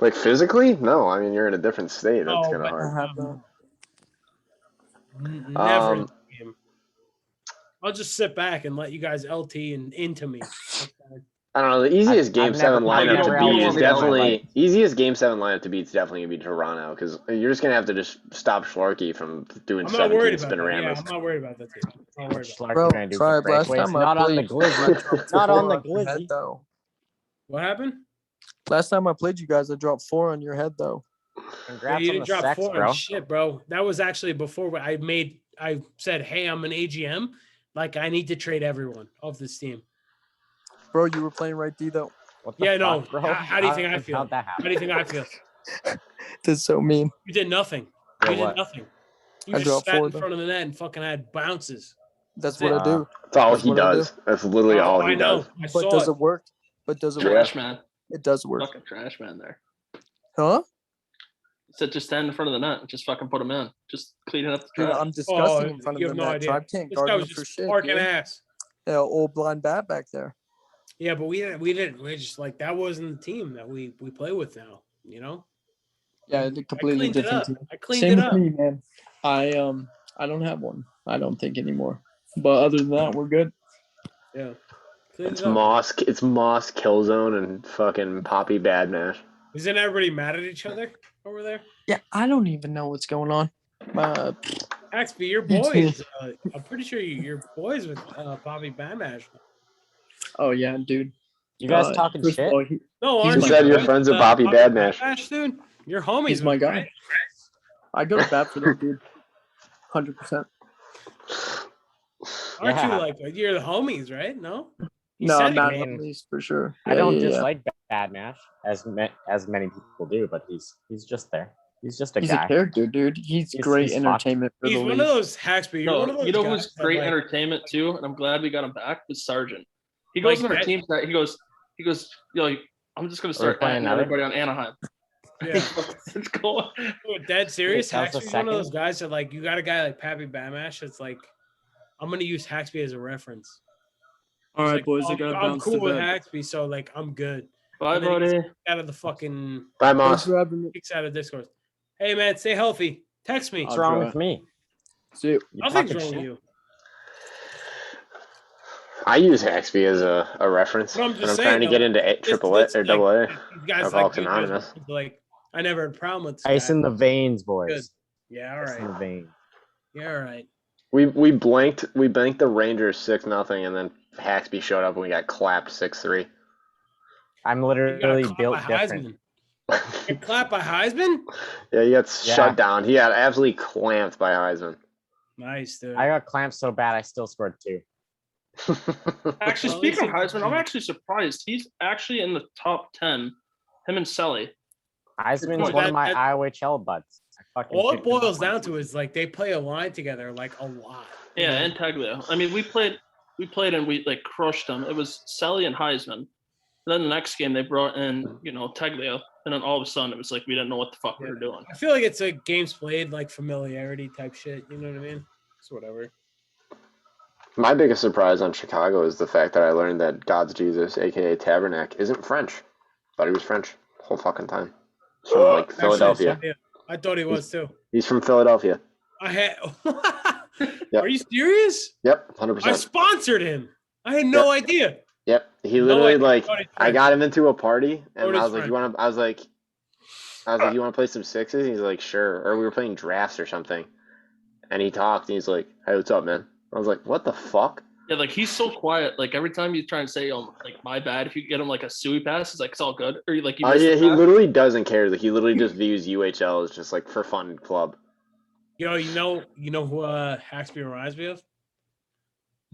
Like physically? No, I mean you're in a different state. That's kind of hard. Never in the game. I'll just sit back and let you guys LT and into me. I don't know. The easiest Game I've 7 never lineup played to beat UHL is in definitely easiest Game 7 lineup to beat is definitely gonna be Toronto because you're just gonna have to just stop Schlarky from doing I'm not worried 17 about that. Yeah, spinoramas. I'm not worried about that. Too. I'm not worried about that. Bro, Gonna do Tribe, for last breakaways. time I Not on the played, glizzy. Not on the your head, glizzy. though. What happened? Last time I played you guys, I dropped 4 on your head, though. Congrats you on didn't the drop sex, 4 bro. on shit, bro. That was actually before I said, hey, I'm an AGM. Like, I need to trade everyone off this team. Bro, you were playing right D, though. What the Yeah, no. fuck, bro? How do you think I feel? How'd that How happen? do you think I feel? That's so mean. You did nothing. Yeah, You did what? nothing. You I just dropped sat 4, in though. front of the net and fucking had bounces. That's That's what I do. That's all That's he what I does. That's literally all he I know. does. I But saw does it. it work? But does it work? Trash man. It does work. Fucking trash man there. Huh? Said just stand in front of the net and just fucking put him in. Just cleaning up the Dude, trash. I'm disgusting in front you of have the no net. idea. Tribe can't This guard guy me was for just shit. parking Dude. ass. Yeah, old blind bat back there. Yeah, but we just like that wasn't the team that we play with now. You know. Yeah, it's a I completely cleaned it different up. team. I cleaned Same it with up. me, man. I don't have one. I don't think anymore. But other than that, we're good. Yeah. Cleaned It's it up. Moss Killzone and fucking Poppy Badmash. Isn't everybody mad at each other over there? Yeah, I don't even know what's going on. Axby, your boys. I'm pretty sure you're boys with Bobby Bamash. Oh yeah, dude. You guys talking first of shit? all, No, He's aren't my you? said you're boys friends with, with Bobby Badmash. Badmash, dude. You're homies. He's my with, guy. right? I go to bat for them, dude. 100%. Aren't you Yeah. like you're the homies, right? No. You No, said it, not man. at least for sure. I don't Yeah. dislike bad match, as many people do, but he's just there. He's just a He's guy. a character, dude. He's great entertainment for He's the one league. of those Haxby. You're one of those you know guys who's great that, entertainment too, and I'm glad we got him back. Was Sargent. He goes on our team that he goes, I'm just gonna start playing everybody on Anaheim. Yeah, it's going. Dead serious. Haxby's one of those guys that like you got a guy like Pappy Bamash. It's like I'm gonna use Haxby as a reference. All right, boys, I gotta bounce I'm cool with bed. Haxby, so like I'm good. Bye, buddy. Out of the fucking. Bye, Moss. Kicks out of Discord. Hey man, stay healthy. Text me. What's wrong with me? See you. Nothing's wrong with you. I use Haxby as a reference when I'm trying to get into AAA or AA. Alcoholics Anonymous. Like I never had a problem with this Ice guy. in the veins, boys. Good. Yeah, all Ice in the right. veins. Yeah, all right. We blanked the Rangers 6-0, and then Haxby showed up and we got clapped 6-3. I'm literally built different. You clapped by Heisman? Yeah, he got shut down. He got absolutely clamped by Heisman. Nice, dude. I got clamped so bad I still scored 2. Actually, speaking of Heisman, I'm actually surprised. He's actually in the top 10. Him and Selly. Heisman's one of my IOHL buds. All it boils down to is like they play a line together like a lot. Yeah, and Taglio. I mean, we played and we like crushed them. It was Selly and Heisman. And then the next game they brought in, Taglio, and then all of a sudden it was like we didn't know what the fuck we were doing. I feel like it's a games played like familiarity type shit. You know what I mean? It's whatever. My biggest surprise on Chicago is the fact that I learned that God's Jesus, aka Tabernacle, isn't French. Thought he was French the whole fucking time. He's from like Philadelphia. Actually, I thought he was too. He's from Philadelphia. Yep. Are you serious? Yep, 100%. I sponsored him. I had no idea. Yep, he literally I got him into a party, and I was like, you want to play some sixes? He's like, sure. Or we were playing drafts or something, and he talked, and he's like, hey, what's up, man? I was like, what the fuck? Yeah, like he's so quiet. Like every time you try and say, like my bad, if you get him like a suey pass, it's like it's all good. Or like he literally doesn't care. Like he literally just views UHL as just like for fun club. Yo, you know who Haxby reminds me of?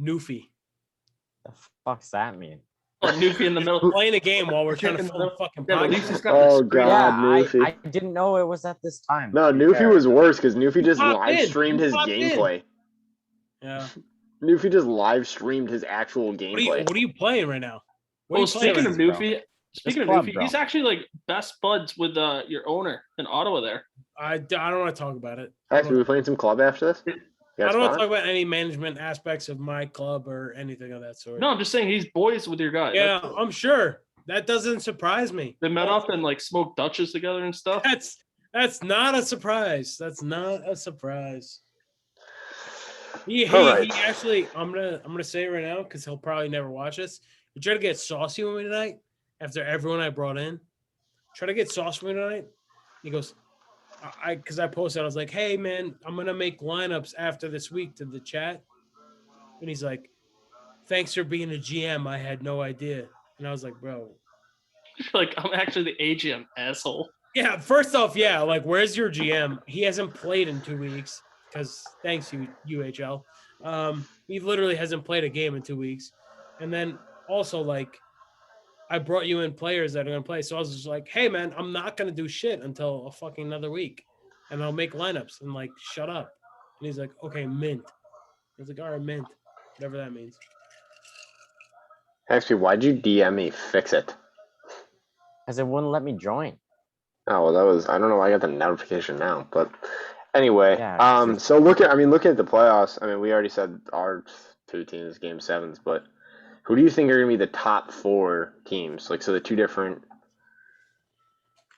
Newfie. The fuck's that mean? Oh, Newfie in the middle playing a game while we're trying to film fucking podcast. Oh god, Newfie! I didn't know it was at this time. No, Newfie was worse because Newfie just live streamed his gameplay. Yeah. Newfie just live streamed his actual gameplay. What are you playing right now? Speaking of Newfie, he's actually like best buds with your owner in Ottawa there. I don't want to talk about it. Actually, we playing some club after this? I don't want to talk about any management aspects of my club or anything of that sort. No, I'm just saying he's boys with your guy. Yeah, I'm sure. That doesn't surprise me. They met up and like smoked Dutches together and stuff. That's not a surprise. That's not a surprise. He actually, I'm gonna say it right now because he'll probably never watch this. He tried to get saucy with me tonight after everyone I brought in. Try to get saucy with me tonight. He goes, because I posted, I was like, hey man, I'm gonna make lineups after this week to the chat. And he's like, thanks for being a GM. I had no idea. And I was like, bro. Like, I'm actually the AGM, asshole. Yeah, first off, yeah, like, where's your GM? He hasn't played in 2 weeks because thanks, UHL. He literally hasn't played a game in 2 weeks. And then also, like, I brought you in players that are going to play. So I was just like, hey, man, I'm not going to do shit until a fucking another week. And I'll make lineups and, like, shut up. And he's like, okay, mint. I was like, all right, mint. Whatever that means. Actually, why'd you DM me? Fix it. Because it wouldn't let me join. Oh, well, that was, I don't know why I got the notification now. But anyway, yeah, so look at the playoffs. I mean, we already said our 2 teams, game 7s, but who do you think are going to be the top 4 teams? Like, so the 2 different,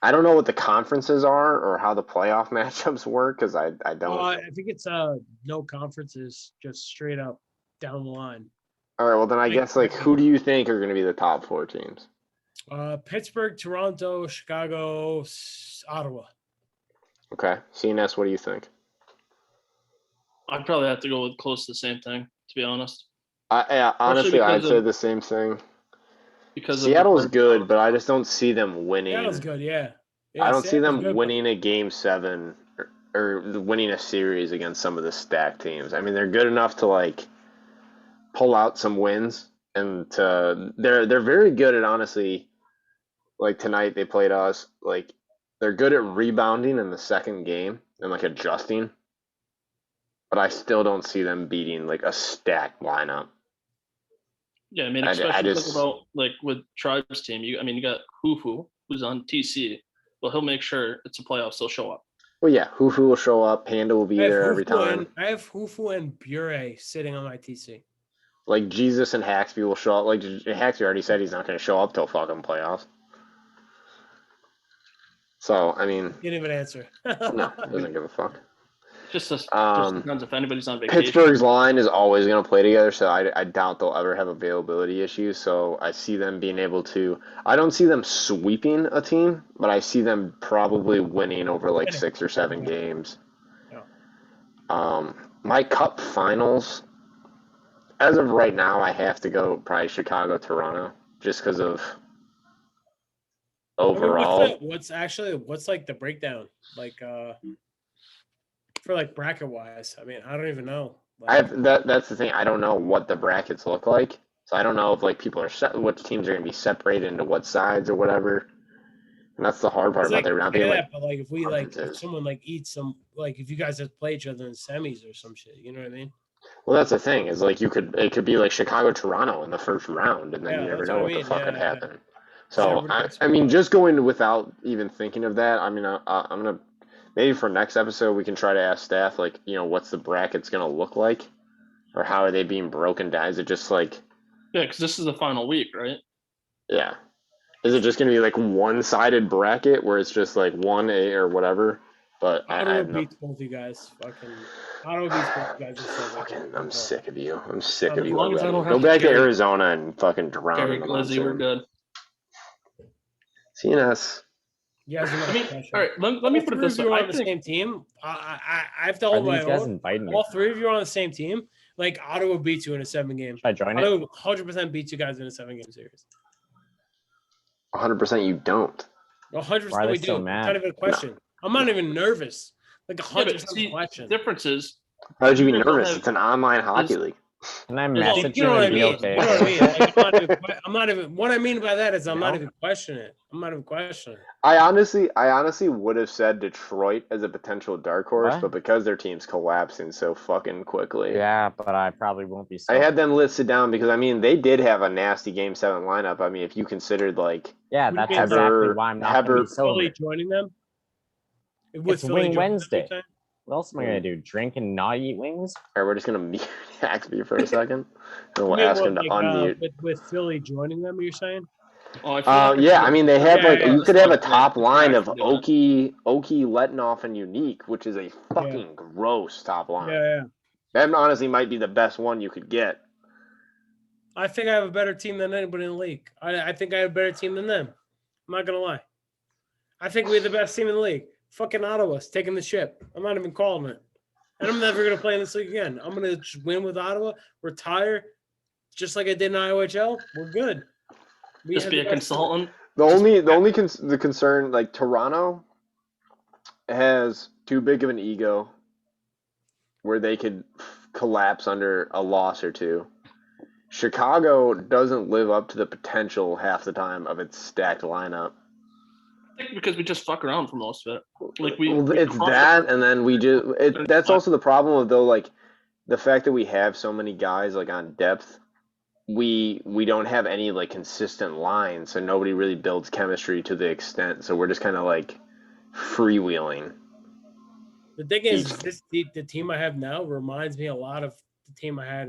I don't know what the conferences are or how the playoff matchups work because I don't. I think it's no conferences, just straight up down the line. All right, well then I guess like who do you think are going to be the top 4 teams? Pittsburgh, Toronto, Chicago, Ottawa. Okay, CNS, what do you think? I'd probably have to go with close to the same thing, to be honest. Honestly, I'd say the same thing. Because Seattle's good, but I just don't see them winning. Seattle's good, yeah. I don't see them winning a game 7 or winning a series against some of the stacked teams. I mean, they're good enough to like pull out some wins, and they're very good at honestly like tonight they played us. Like they're good at rebounding in the second game and like adjusting, but I still don't see them beating like a stacked lineup. Yeah, I mean, especially think about like with Tribe's team. You got Hufu, who's on TC. Well, he'll make sure it's a playoffs. He'll show up. Well, yeah, Hufu will show up. Panda will be there every time. I have Hufu and Bure sitting on my TC. Like Jesus and Haxby will show up. Like Haxby already said he's not going to show up till fucking playoffs. So I mean, he didn't even answer. No, he doesn't give a fuck. Just depends if anybody's on vacation. Pittsburgh's line is always going to play together, so I doubt they'll ever have availability issues. So I see them being able to. I don't see them sweeping a team, but I see them probably winning over like 6 or 7 games. Yeah. My Cup finals, as of right now, I have to go probably Chicago, Toronto, just because of overall. I mean, what's like the breakdown like? For like bracket wise, I mean, I don't even know. Like, that's the thing. I don't know what the brackets look like, so I don't know if like people are what teams are going to be separated into what sides or whatever. And that's the hard part about there not being like. But like if we like if someone like eats some like if you guys have to play each other in semis or some shit, you know what I mean? Well, that's the thing is like it could be like Chicago Toronto in the first round, and then you never know what the fuck could happen. So I mean, just going without even thinking of that. I mean, I'm gonna. Maybe for next episode, we can try to ask staff, like, what's the brackets going to look like? Or how are they being broken down? Is it just like... Yeah, because this is the final week, right? Yeah. Is it just going to be like one-sided bracket where it's just like 1A or whatever? But Ottawa beats both you guys. Ottawa beats both you guys. I'm sick of you. I'm sick of you already. Go back to Arizona and fucking drown in the monsoon. We're good. CNS... Yeah, all right. Let me put it this way. All 3 of you are on the same team. I have to hold my own. All 3 of you are on the same team. Like Ottawa beats you in a 7-game. Should I join Ottawa 100% beats you guys in a 7-game series. 100% you don't. 100% we do. Kind of a question. No. I'm not even nervous. Like 100% question. Difference is. How would you be nervous? It's an online hockey league. Can I message you know what I mean? okay? You know what I mean? Like, I'm not even. What I mean by that is I'm not even questioning it. I'm not even questioning it. I honestly would have said Detroit as a potential dark horse, but because their team's collapsing so fucking quickly. Yeah, but I probably won't be. I had them listed down because I mean they did have a nasty Game 7 lineup. I mean, if you considered like that's exactly why I'm not going to be Philly joining them. It's Wing Wednesday. What else am I going to do? Drink and not eat wings? All right, we're just going to mute Haxby for a second. And we'll ask him to unmute. With Philly joining them, you're saying? Yeah, I mean, they have you could have a top line of Oki, Letnoff, and Unique, which is a fucking gross top line. Yeah. That honestly might be the best one you could get. I think I have a better team than anybody in the league. I think I have a better team than them. I'm not going to lie. I think we have the best team in the league. Fucking Ottawa's taking the ship. I'm not even calling it. And I'm never going to play in this league again. I'm going to just win with Ottawa, retire, just like I did in UHL. We're good. Just be a consultant. The concern, like Toronto has too big of an ego where they could collapse under a loss or two. Chicago doesn't live up to the potential half the time of its stacked lineup. I think because we just fuck around for most of it. Like it's that, and then we do. That's also the problem with though, like the fact that we have so many guys like on depth. We don't have any like consistent lines, so nobody really builds chemistry to the extent. So we're just kind of like freewheeling. The thing is, the team I have now reminds me a lot of the team I had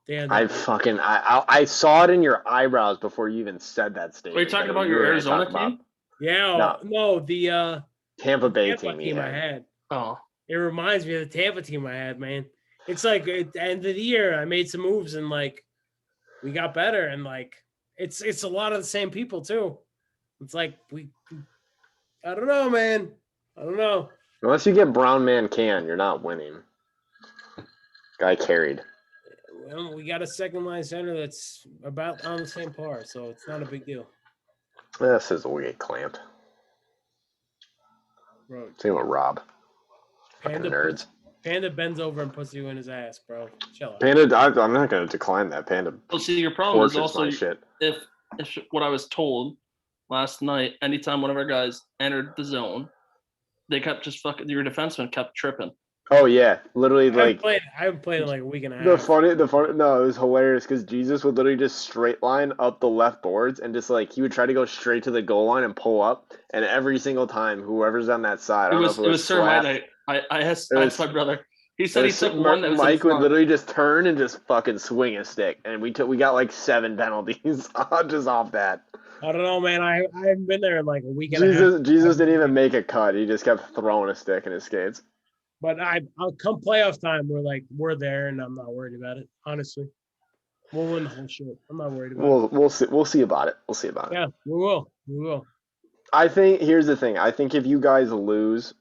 in. I saw it in your eyebrows before you even said that statement. Are you talking about your Arizona team? Yeah, no, the Tampa Bay team I had. Oh, it reminds me of the Tampa team I had, man. It's like at the end of the year, I made some moves and like we got better, and like it's a lot of the same people too. It's like I don't know, man. I don't know. Unless you get Brown Man Can, you're not winning. Guy carried. Well, we got a second line center that's about on the same par, so it's not a big deal. This is we get clamped. Same with Rob. Fucking nerds. Panda bends over and puts you in his ass, bro. Chill out. Panda, I'm not going to decline that. Panda. Well, see, your problem is also if what I was told last night, anytime one of our guys entered the zone, they kept just fucking. Your defenseman kept tripping. Oh yeah, literally I haven't played in like a week and a half. The funny. No, it was hilarious because Jesus would literally just straight line up the left boards and just like he would try to go straight to the goal line and pull up, and every single time whoever's on that side, it was Sir White. I asked my brother. He said he took one that was Mike would literally just turn and just fucking swing a stick, and we got like 7 penalties just off that. I don't know, man. I haven't been there in like a week and a half. Jesus didn't even make a cut. He just kept throwing a stick in his skates. But I'll come playoff time. We're there, and I'm not worried about it. Honestly, we'll win the whole shit. I'm not worried about it. We'll see about it. We'll see about it. Yeah, we will. I think here's the thing. I think if you guys lose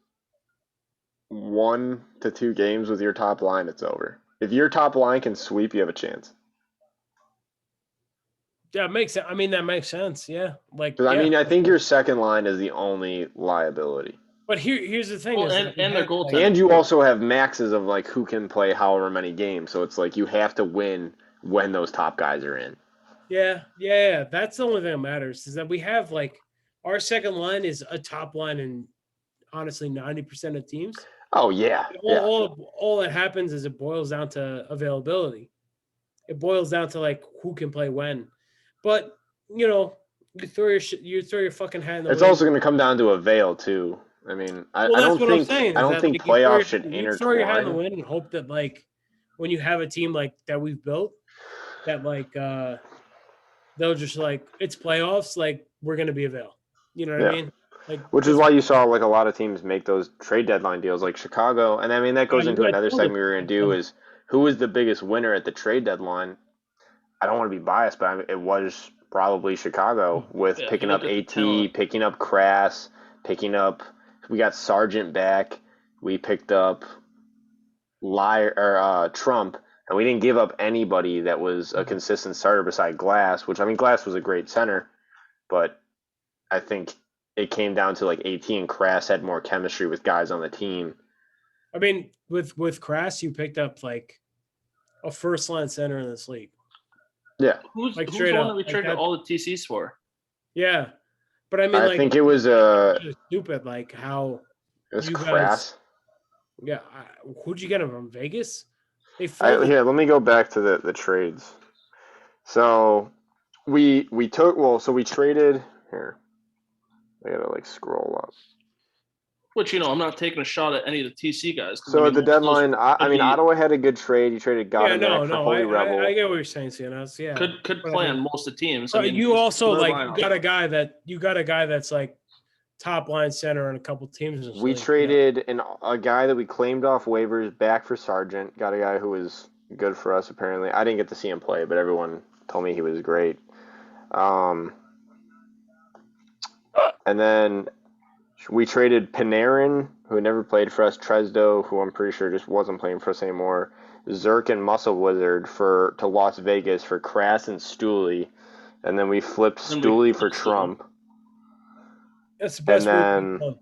1 to 2 games with your top line, it's over. If your top line can sweep, you have a chance. Yeah, it makes sense. I mean, that makes sense. Yeah, I think your second line is the only liability. But here's the thing: and their goaltender. And you also have maxes of like who can play however many games. So it's like you have to win when those top guys are in. Yeah. That's the only thing that matters is that we have like our second line is a top line in honestly 90% of teams. Oh yeah. All that happens is it boils down to availability. It boils down to like who can play when. But you throw your fucking hat in the It's also going to come down to avail too. I mean, I don't think playoffs should intertwine. You throw your hat in the wind and hope that like when you have a team like that we've built, that like they'll just like it's playoffs, like we're gonna be avail. You know what I mean? Like, which is why you saw like a lot of teams make those trade deadline deals, like Chicago. And I mean that goes into another segment we're gonna do is who is the biggest winner at the trade deadline. I don't want to be biased, but it was probably Chicago with picking up AT, picking up Crass, picking up. We got Sargent back. We picked up Trump, and we didn't give up anybody that was a consistent starter beside Glass. Which I mean, Glass was a great center, but I think it came down to like AT and Crass had more chemistry with guys on the team. I mean, with Crass, you picked up like a first line center in this league. Yeah, who's the one that we traded all the TCs for? Yeah. But I mean, I think it was stupid. Like how it was Crass. Yeah, who'd you get him from Vegas? Here, let me go back to the trades. So we traded here. I gotta like scroll up. Which I'm not taking a shot at any of the TC guys. So at the deadline, Ottawa had a good trade. You traded God for Holy Rebel. I get what you're saying, CNS. Yeah, could play on most of the teams. But you also got a guy that's like top line center on a couple teams. We traded a guy that we claimed off waivers back for Sargent. Got a guy who was good for us apparently. I didn't get to see him play, but everyone told me he was great. And then we traded Panarin, who never played for us, Tresdo, who I'm pretty sure just wasn't playing for us anymore, Zerk and Muscle Wizard to Las Vegas for Crass and Stooley, and then we flipped Stooley for Trump. That's the best. And then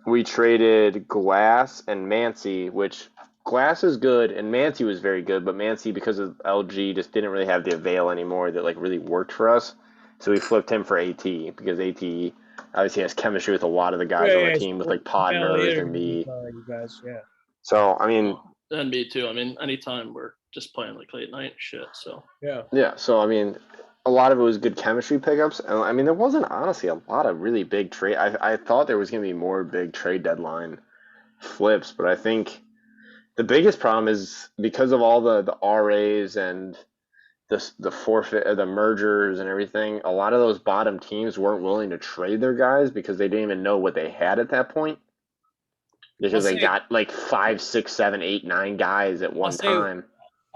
we traded Glass and Mancy, which Glass is good, and Mancy was very good, but Mancy, because of LG, just didn't really have the avail anymore that like really worked for us. So we flipped him for AT because AT obviously has chemistry with a lot of the guys on the team, with like Podners and me. You guys, yeah. So I mean, and me too. I mean, anytime we're just playing like late night shit. So yeah. So I mean, a lot of it was good chemistry pickups, and I mean, there wasn't honestly a lot of really big trade. I thought there was going to be more big trade deadline flips, but I think the biggest problem is because of all the RAs and the forfeit, the mergers and everything. A lot of those bottom teams weren't willing to trade their guys because they didn't even know what they had at that point. Because they got like 5, 6, 7, 8, 9 guys at one time.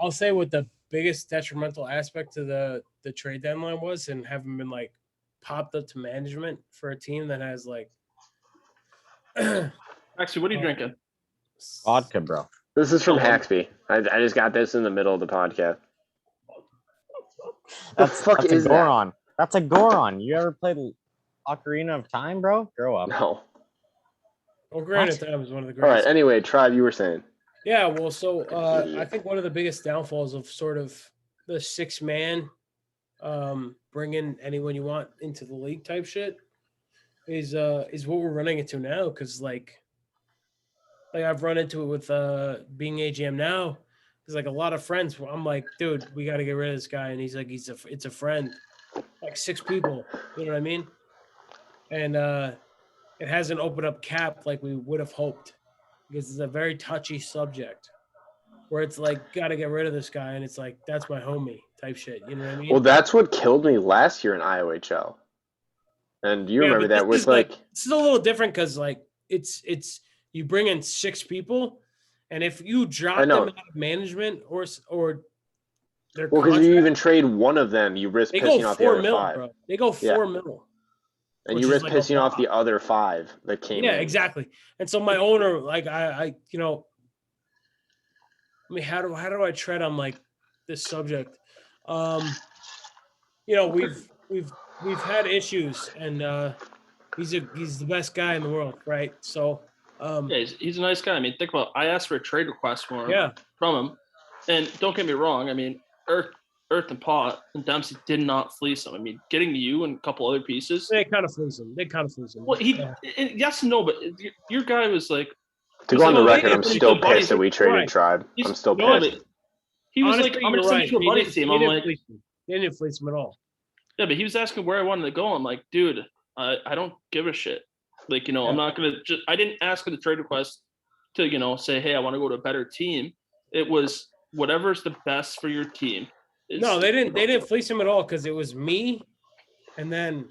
I'll say what the biggest detrimental aspect to the trade deadline was, and haven't been like popped up to management for a team that has like. Actually, what are you drinking? Vodka, bro. This is from Haxby. I just got this in the middle of the podcast. That's a Goron. That's a Goron. You ever played Ocarina of Time, bro? Grow up. No. Ocarina of Time is one of the greatest. All right. Anyway, Tribe, you were saying. Yeah. Well, so I think one of the biggest downfalls of sort of the 6-man, bring in anyone you want into the league type shit is what we're running into now. Because like I've run into it with being AGM now. There's like a lot of friends. I'm like, dude, we got to get rid of this guy, and he's like, it's a friend. Like 6 people, you know what I mean? And it hasn't opened up cap like we would have hoped, because it's a very touchy subject where it's like, got to get rid of this guy, and it's like, that's my homie type shit. You know what I mean? Well, that's what killed me last year in IOHL. And you remember that with like this is a little different because like it's you bring in 6 people, and if you drop them out of management or their because you even trade one of them, you risk pissing off the other 5. Bro. They go 4 mil. And you risk pissing off the other 5 that came in. Yeah, exactly. And so my owner, like I you know, I mean, how do I tread on like this subject? You know, we've had issues, and he's the best guy in the world, right? So yeah, he's a nice guy. I mean, think about I asked for a trade request for him from him, and don't get me wrong. I mean, Earth and Pot and Dempsey did not fleece him. I mean, getting to you and a couple other pieces, they kind of fleece him. Well, yes and no, but your guy was like. To go on the record, I'm still pissed that we traded Tribe. I'm still pissed. He was like, I'm going to send you to a buddy team. I'm like, they didn't fleece him at all. Yeah, but he was asking where I wanted to go. I'm like, dude, I don't give a shit. Like, you know, I'm not going to just, I didn't ask for the trade request to, you know, say, hey, I want to go to a better team. It was whatever's the best for your team. No, they didn't fleece him at all because it was me and then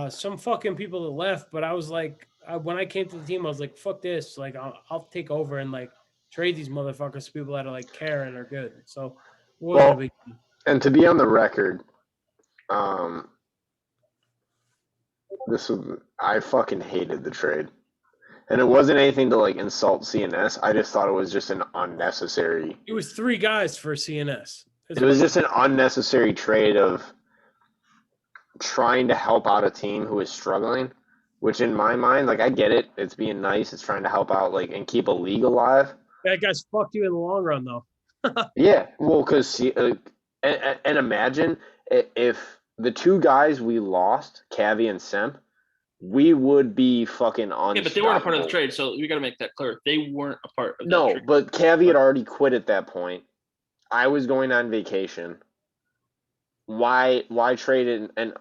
some fucking people that left. But I was like, when I came to the team, I was like, fuck this. Like, I'll take over and like trade these motherfuckers to people that are like care and are good. So, and to be on the record, I fucking hated the trade. And it wasn't anything to like insult CNS. I just thought it was just an unnecessary. It was 3 guys for CNS. It was just an unnecessary trade of trying to help out a team who is struggling, which in my mind, like I get it. It's being nice. It's trying to help out, like, and keep a league alive. That guy's fucked you in the long run, though. Yeah, well, because and imagine if the 2 guys we lost, Cavi and Semp, we would be fucking unstoppable. Yeah, but they weren't a part of the trade, so we got to make that clear. They weren't a part of that trade. No, but Cavi had already quit at that point. I was going on vacation. Why trade and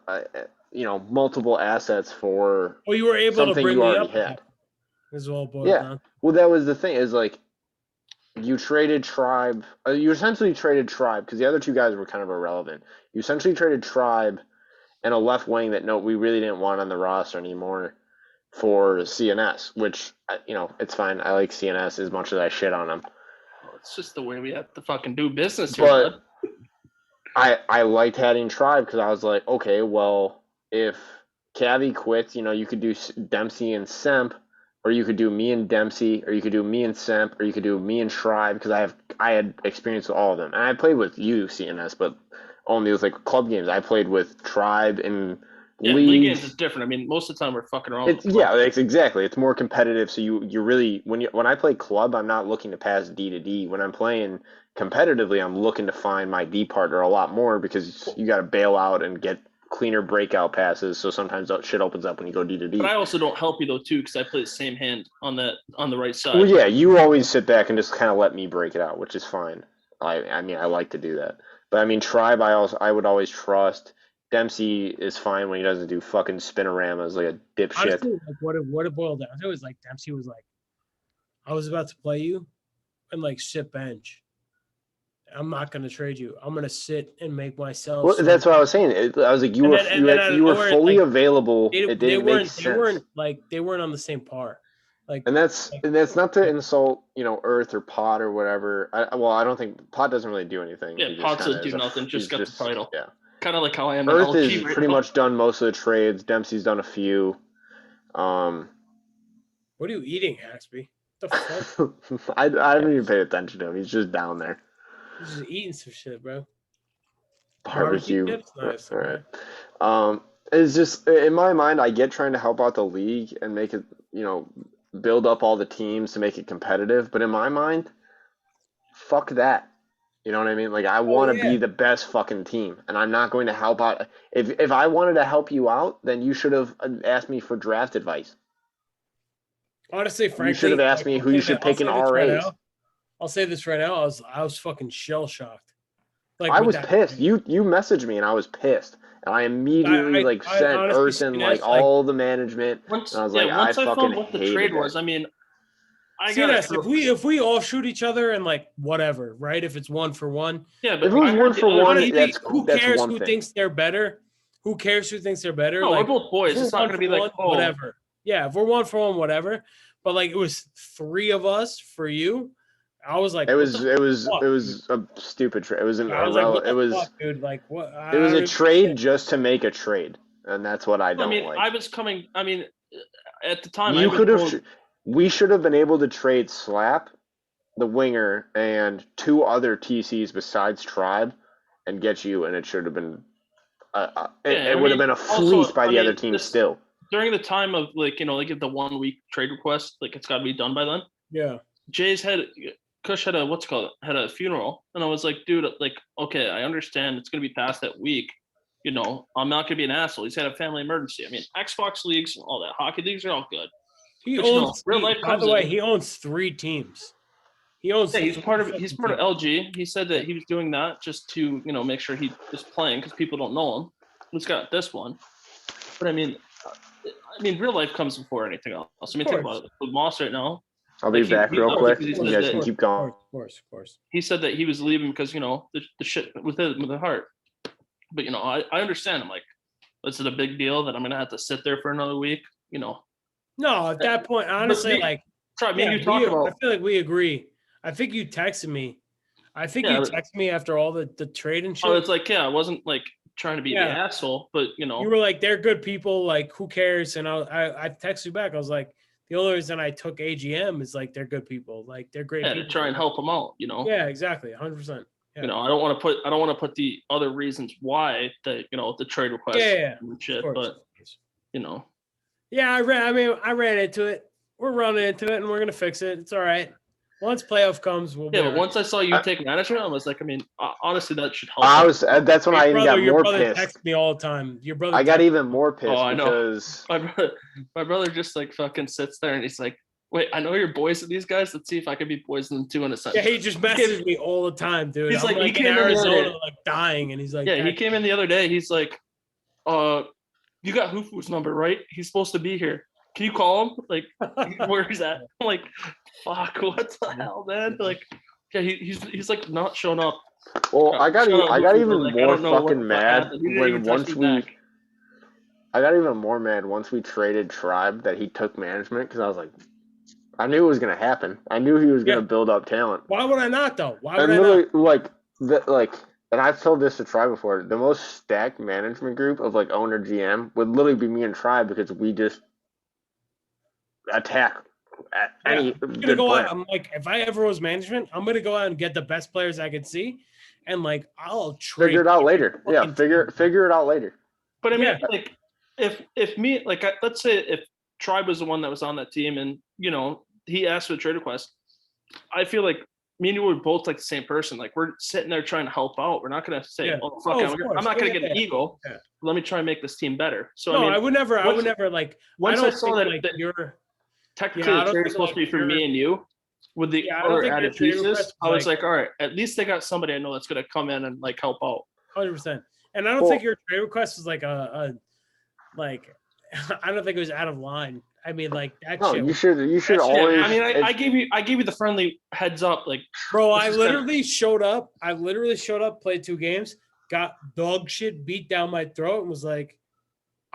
you know, multiple assets for you were able something to bring you me already up had? As well, boys. Yeah. Huh? Well, that was the thing. Is like you traded Tribe. You essentially traded Tribe because the other 2 guys were kind of irrelevant. You essentially traded Tribe and a left wing that we really didn't want on the roster anymore for CNS, which, you know, it's fine. I like CNS as much as I shit on them. It's just the way we have to fucking do business here, but I liked having Tribe because I was like, okay, well, if Cavi quits, you know, you could do Dempsey and Semp, or you could do me and Dempsey, or you could do me and Semp, or you could do me and Tribe because I had experience with all of them. And I played with you, CNS, but only with like club games. I played with Tribe and league games is different. I mean, most of the time we're fucking around. It's exactly. It's more competitive. So you really when I play club, I'm not looking to pass D to D. When I'm playing competitively, I'm looking to find my D partner a lot more because you got to bail out and get cleaner breakout passes. So sometimes that shit opens up when you go D to D. But I also don't help you though too because I play the same hand on the right side. Well, yeah, you always sit back and just kind of let me break it out, which is fine. I mean, I like to do that. But I mean, Tribe, I would always trust. Dempsey is fine when he doesn't do fucking spinoramas like a dipshit. Honestly, like what it boiled down to is like Dempsey was like, I was about to play you and like sit bench. I'm not going to trade you. I'm going to sit and make myself. Well, that's what I was saying. I was like, you were fully available. It didn't make sense. They weren't on the same par. Like, and that's not to insult, you know, Earth or Pot or whatever. I don't think Pot doesn't really do anything. Yeah, Pot doesn't do nothing. Just got the title. Yeah. Kind of like how I am. Earth is pretty much done most of the trades. Dempsey's done a few. What are you eating, Haxby? What the fuck? I haven't even paid attention to him. He's just down there. He's just eating some shit, bro. Barbecue. Nice. All right. It's just in my mind, I get trying to help out the league and make it, you know, build up all the teams to make it competitive. But in my mind, fuck that. You know what I mean? Like, I want to be the best fucking team, and I'm not going to help out. If I wanted to help you out, then you should have asked me for draft advice. Honestly, frankly, you should have asked me who you should pick in RAs. I'll say this right now. I was fucking shell shocked. Like, I was pissed. You messaged me and I was pissed, and I immediately sent Earthen all the management. Once, and I was I found what the trade was. I mean, if we all shoot each other and whatever, right? If it's 1 for 1, yeah. But if it was 1 for 1, who cares who thinks they're better? Who cares who thinks they're better? No, we're both boys. It's not going to be whatever. Yeah, if we're 1 for 1, whatever. But it was 3 of us for you. I was like, it was a stupid trade. It was an dude, what? It was a trade just to make a trade, and that's what I don't like. At the time, we should have been able to trade Slap, the winger, and 2 other TCs besides Tribe, and get you, and it should have been. It would have been a fleece by the other team still. During the time of the 1 week trade request, it's got to be done by then. Yeah. Kush had a funeral, and I was like, dude, okay, I understand it's gonna be past that week. I'm not gonna be an asshole. He's had a family emergency. I mean, Xbox leagues, all that hockey leagues are all good. He owns. By the way, he owns 3 teams. He owns. Yeah, he's part of LG. He said that he was doing that just to make sure he is playing because people don't know him. He's got this one, but I mean, real life comes before anything else. I mean, think about it. With Moss right now. I'll be back real quick. You guys can keep going. Of course. He said that he was leaving because the shit with the heart. But I understand. I'm like, is it a big deal that I'm gonna have to sit there for another week? No, at that point, honestly, I feel like we agree. I think you texted me. I think you texted me after all the trade and shit. Oh, it's I wasn't trying to be the asshole, but you were like, they're good people. Who cares? And I texted you back. I was like, the only reason I took AGM is they're good people. They're great people. To try and help them out, Yeah, exactly. 100%. Yeah. I don't want to put the other reasons why the trade request and shit, but Yeah, I ran into it. We're running into it and we're gonna fix it. It's all right. Once playoff comes, we'll. Yeah, but once I saw you take management, I was like, honestly, that should help. That's when I even got more pissed. Your brother texts me all the time. Your brother. I got even more pissed because my brother just fucking sits there and he's like, "Wait, I know you're boys with these guys. Let's see if I can be boys with them too in a sense." Yeah, he just messages me all the time, dude. He's he came in Arizona, dying, and he's like, "Yeah." He came in the other day. He's like, you got Hufu's number, right? He's supposed to be here. Can you call him? Where is that? I'm like, fuck, what the hell, man? He's not showing up. Well, I got even more fucking mad I got even more mad once we traded Tribe that he took management because I was like, I knew it was gonna happen. I knew he was gonna build up talent. Why would I not though? Why would I not? And I've told this to Tribe before. The most stacked management group of owner GM would literally be me and Tribe because we just attack at any. I'm gonna go out. I'm if I ever was management, I'm gonna go out and get the best players I could see, and I'll trade. Figure it out later. Yeah, figure it out later. But I mean, if me let's say if Tribe was the one that was on that team, and he asked for a trade request, I feel like me and you were both the same person. We're sitting there trying to help out. We're not gonna say, "Oh fuck, I'm not gonna get an ego." Yeah. Let me try and make this team better. So I would never. Once I saw that you're. Technically, the trade is supposed to be for me and you. With the other added pieces, I was like, all right, at least they got somebody I know that's going to come in and help out. 100%. And I don't think your trade request was I don't think it was out of line. I mean, that shit. You should always. I mean, I gave you the friendly heads up, bro. I literally showed up, played 2 games, got dog shit beat down my throat, and was like,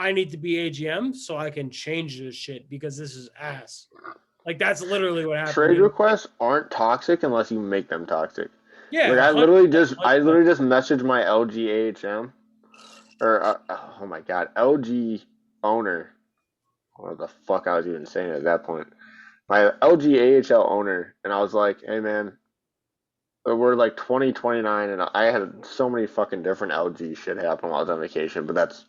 I need to be AGM so I can change this shit because this is ass. That's literally what happened. Trade requests aren't toxic unless you make them toxic. Yeah. I literally just messaged my LG AHM or oh my god, LG owner. What the fuck I was even saying at that point? My LG AHL owner, and I was like, hey man, we're 2029, and I had so many fucking different LG shit happen while I was on vacation, but that's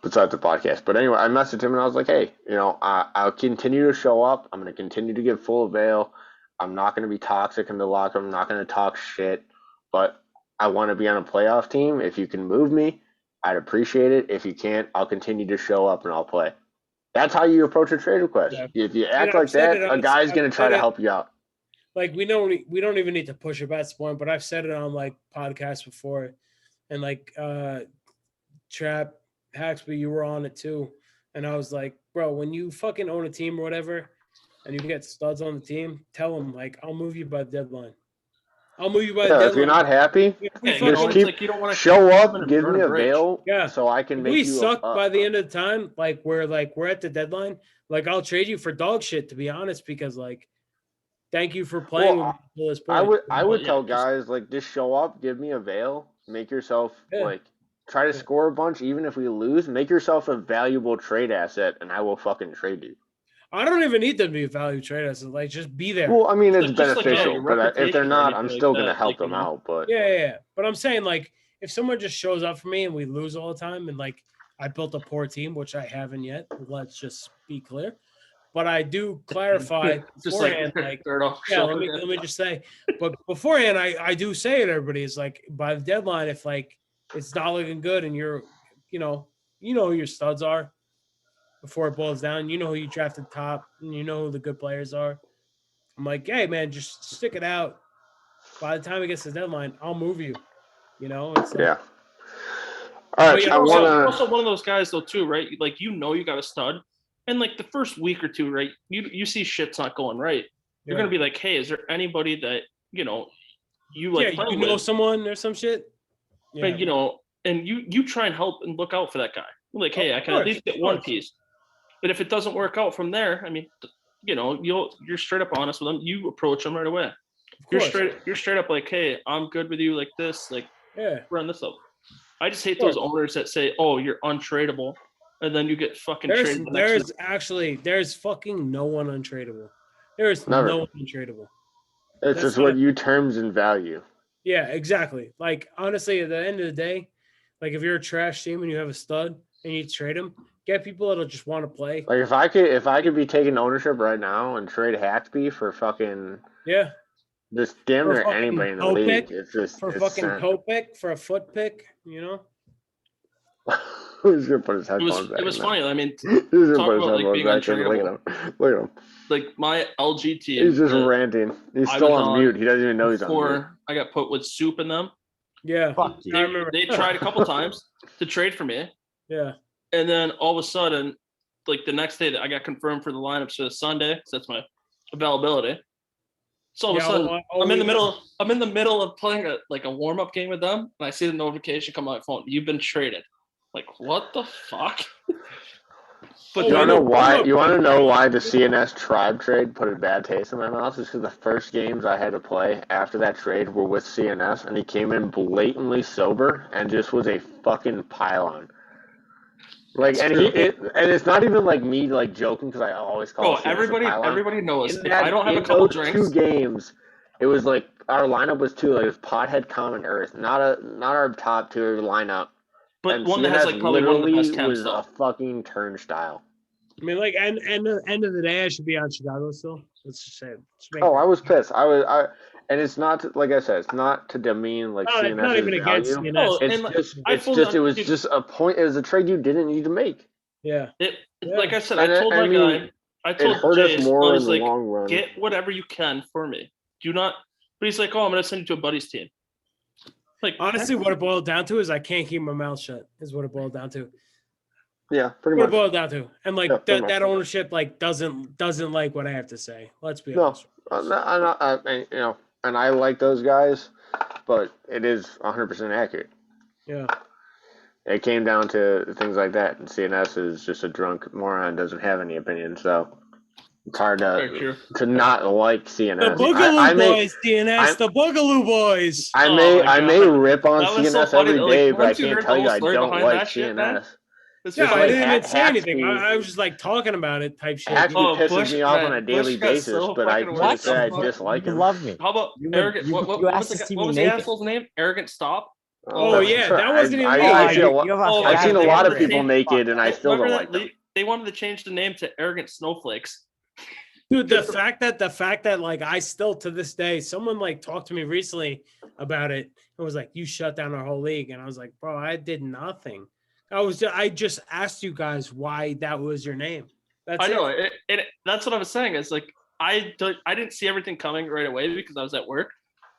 besides the podcast. But anyway, I messaged him and I was like, hey, I'll continue to show up. I'm going to continue to give full avail. I'm not going to be toxic in the locker room. I'm not going to talk shit. but I want to be on a playoff team. If you can move me, I'd appreciate it. If you can't, I'll continue to show up and I'll play. That's how you approach a trade request. Yeah. If you act like that, a guy's going to try to help you out. Like we don't even need to push it past the point, but I've said it on like podcasts before, and like Trap Haxby, you were on it too, and I was like, bro, when you fucking own a team or whatever, and you get studs on the team, tell them like, I'll move you by the deadline. I'll move you by the deadline. If you're not happy, show up, give me a bail, so I can make you. We suck by the end of the time. Like we're at the deadline. Like I'll trade you for dog shit, to be honest, because like, thank you for playing with me until this point. I would tell guys like, just show up, give me a bail, make yourself like, try to score a bunch, even if we lose, make yourself a valuable trade asset, and I will fucking trade you. I don't even need them to be a value trade asset. Like, just be there. Well, I mean, it's beneficial, but if they're not, I'm still going to help them out. But yeah. But I'm saying, like, if someone just shows up for me and we lose all the time, and like I built a poor team, which I haven't yet. Let's just be clear. But I do clarify beforehand, let me just say. But beforehand, I do say it. Everybody is like, by the deadline, if like it's not looking good, and you're, you know who your studs are. Before it boils down, you know who you drafted top, and you know who the good players are. I'm like, hey man, just stick it out. By the time it gets to the deadline, I'll move you. It's like, All right, also one of those guys though too, right? Like you got a stud, and like the first week or two, right? You see shit's not going right. You're gonna be like, hey, is there anybody that you like? Yeah, you know someone or some shit. Yeah. But and you try and help and look out for that guy. Like, hey, I can at least get one piece. But if it doesn't work out from there, I mean, you're straight up honest with them. You approach them right away. You're straight up like, hey, I'm good with you like this. Like, run this up. I just hate those owners that say, oh, you're untradeable. And then you get fucking traded. There's fucking no one untradeable. There is no one untradeable. It's just what you terms and value. Yeah, exactly. Like, honestly, at the end of the day, like if you're a trash team and you have a stud and you trade him, get people that'll just want to play. Like if I could be taking ownership right now and trade Haxby for fucking just damn near anybody in the league. It's just for fucking Kopech for a foot pick, Who's gonna put his headphones back? It was funny. I mean, Who's talk about like being untradeable. Look at him. Like my LG team. He's just ranting. He's still on mute. He doesn't even know he's on mute. I got put with soup in them. Yeah. Fuck you. I remember. They tried a couple times to trade for me. Yeah. And then all of a sudden, like the next day, I got confirmed for the lineups for the Sunday. So that's my availability. So all of a sudden, I'm in the middle of playing a warm up game with them, and I see the notification come on my phone. You've been traded. Like what the fuck? But you want to know why the CNS Tribe trade put a bad taste in my mouth? Is because the first games I had to play after that trade were with CNS, and he came in blatantly sober and just was a fucking pylon. Like, and it's not even like me like joking because I always call. Everybody knows. If I don't have a couple drinks. 2 games, it was like our lineup was 2. Like it was Pothead, Common Earth, not our top tier lineup. But and one that has like probably one of the best was a fucking turnstile. I mean, like, end of the day, I should be on Chicago still. Let's just say it. I was pissed. And it's not like I said. It's not to demean like CNS's not even against CNS. It was just a point. It was a trade you didn't need to make. Yeah. Like I said, I told my guy. I told Jace, us more in the long run. Get whatever you can for me. Do not. But he's like, oh, I'm gonna send you to a buddy's team. Like honestly, what it boiled down to is I can't keep my mouth shut. Is what it boiled down to. Yeah, pretty much. What it boiled down to, and like that ownership like doesn't like what I have to say. Let's be honest. No, and I like those guys, but it is 100% accurate. Yeah. It came down to things like that, and CNS is just a drunk moron, doesn't have any opinion, so it's hard to not like CNS. The Boogaloo Boys, CNS, the Boogaloo Boys. I may rip on CNS every day, but I can't tell you I don't like CNS. I didn't even say anything. I was just like talking about it type shit. Haxby pisses me off on a daily basis, but I can't say I dislike him. You love me. How about Arrogant? What was the asshole's name? Arrogant Stop? Oh yeah, that wasn't even me. I've seen a lot of people naked, and I still don't like them. They wanted to change the name to Arrogant Snowflakes. Dude, the fact that like I still to this day, someone like talked to me recently about it and was like, "You shut down our whole league," and I was like, "Bro, I did nothing. I just asked you guys why that was your name." That's I know it. That's what I was saying. It's like I didn't see everything coming right away because I was at work.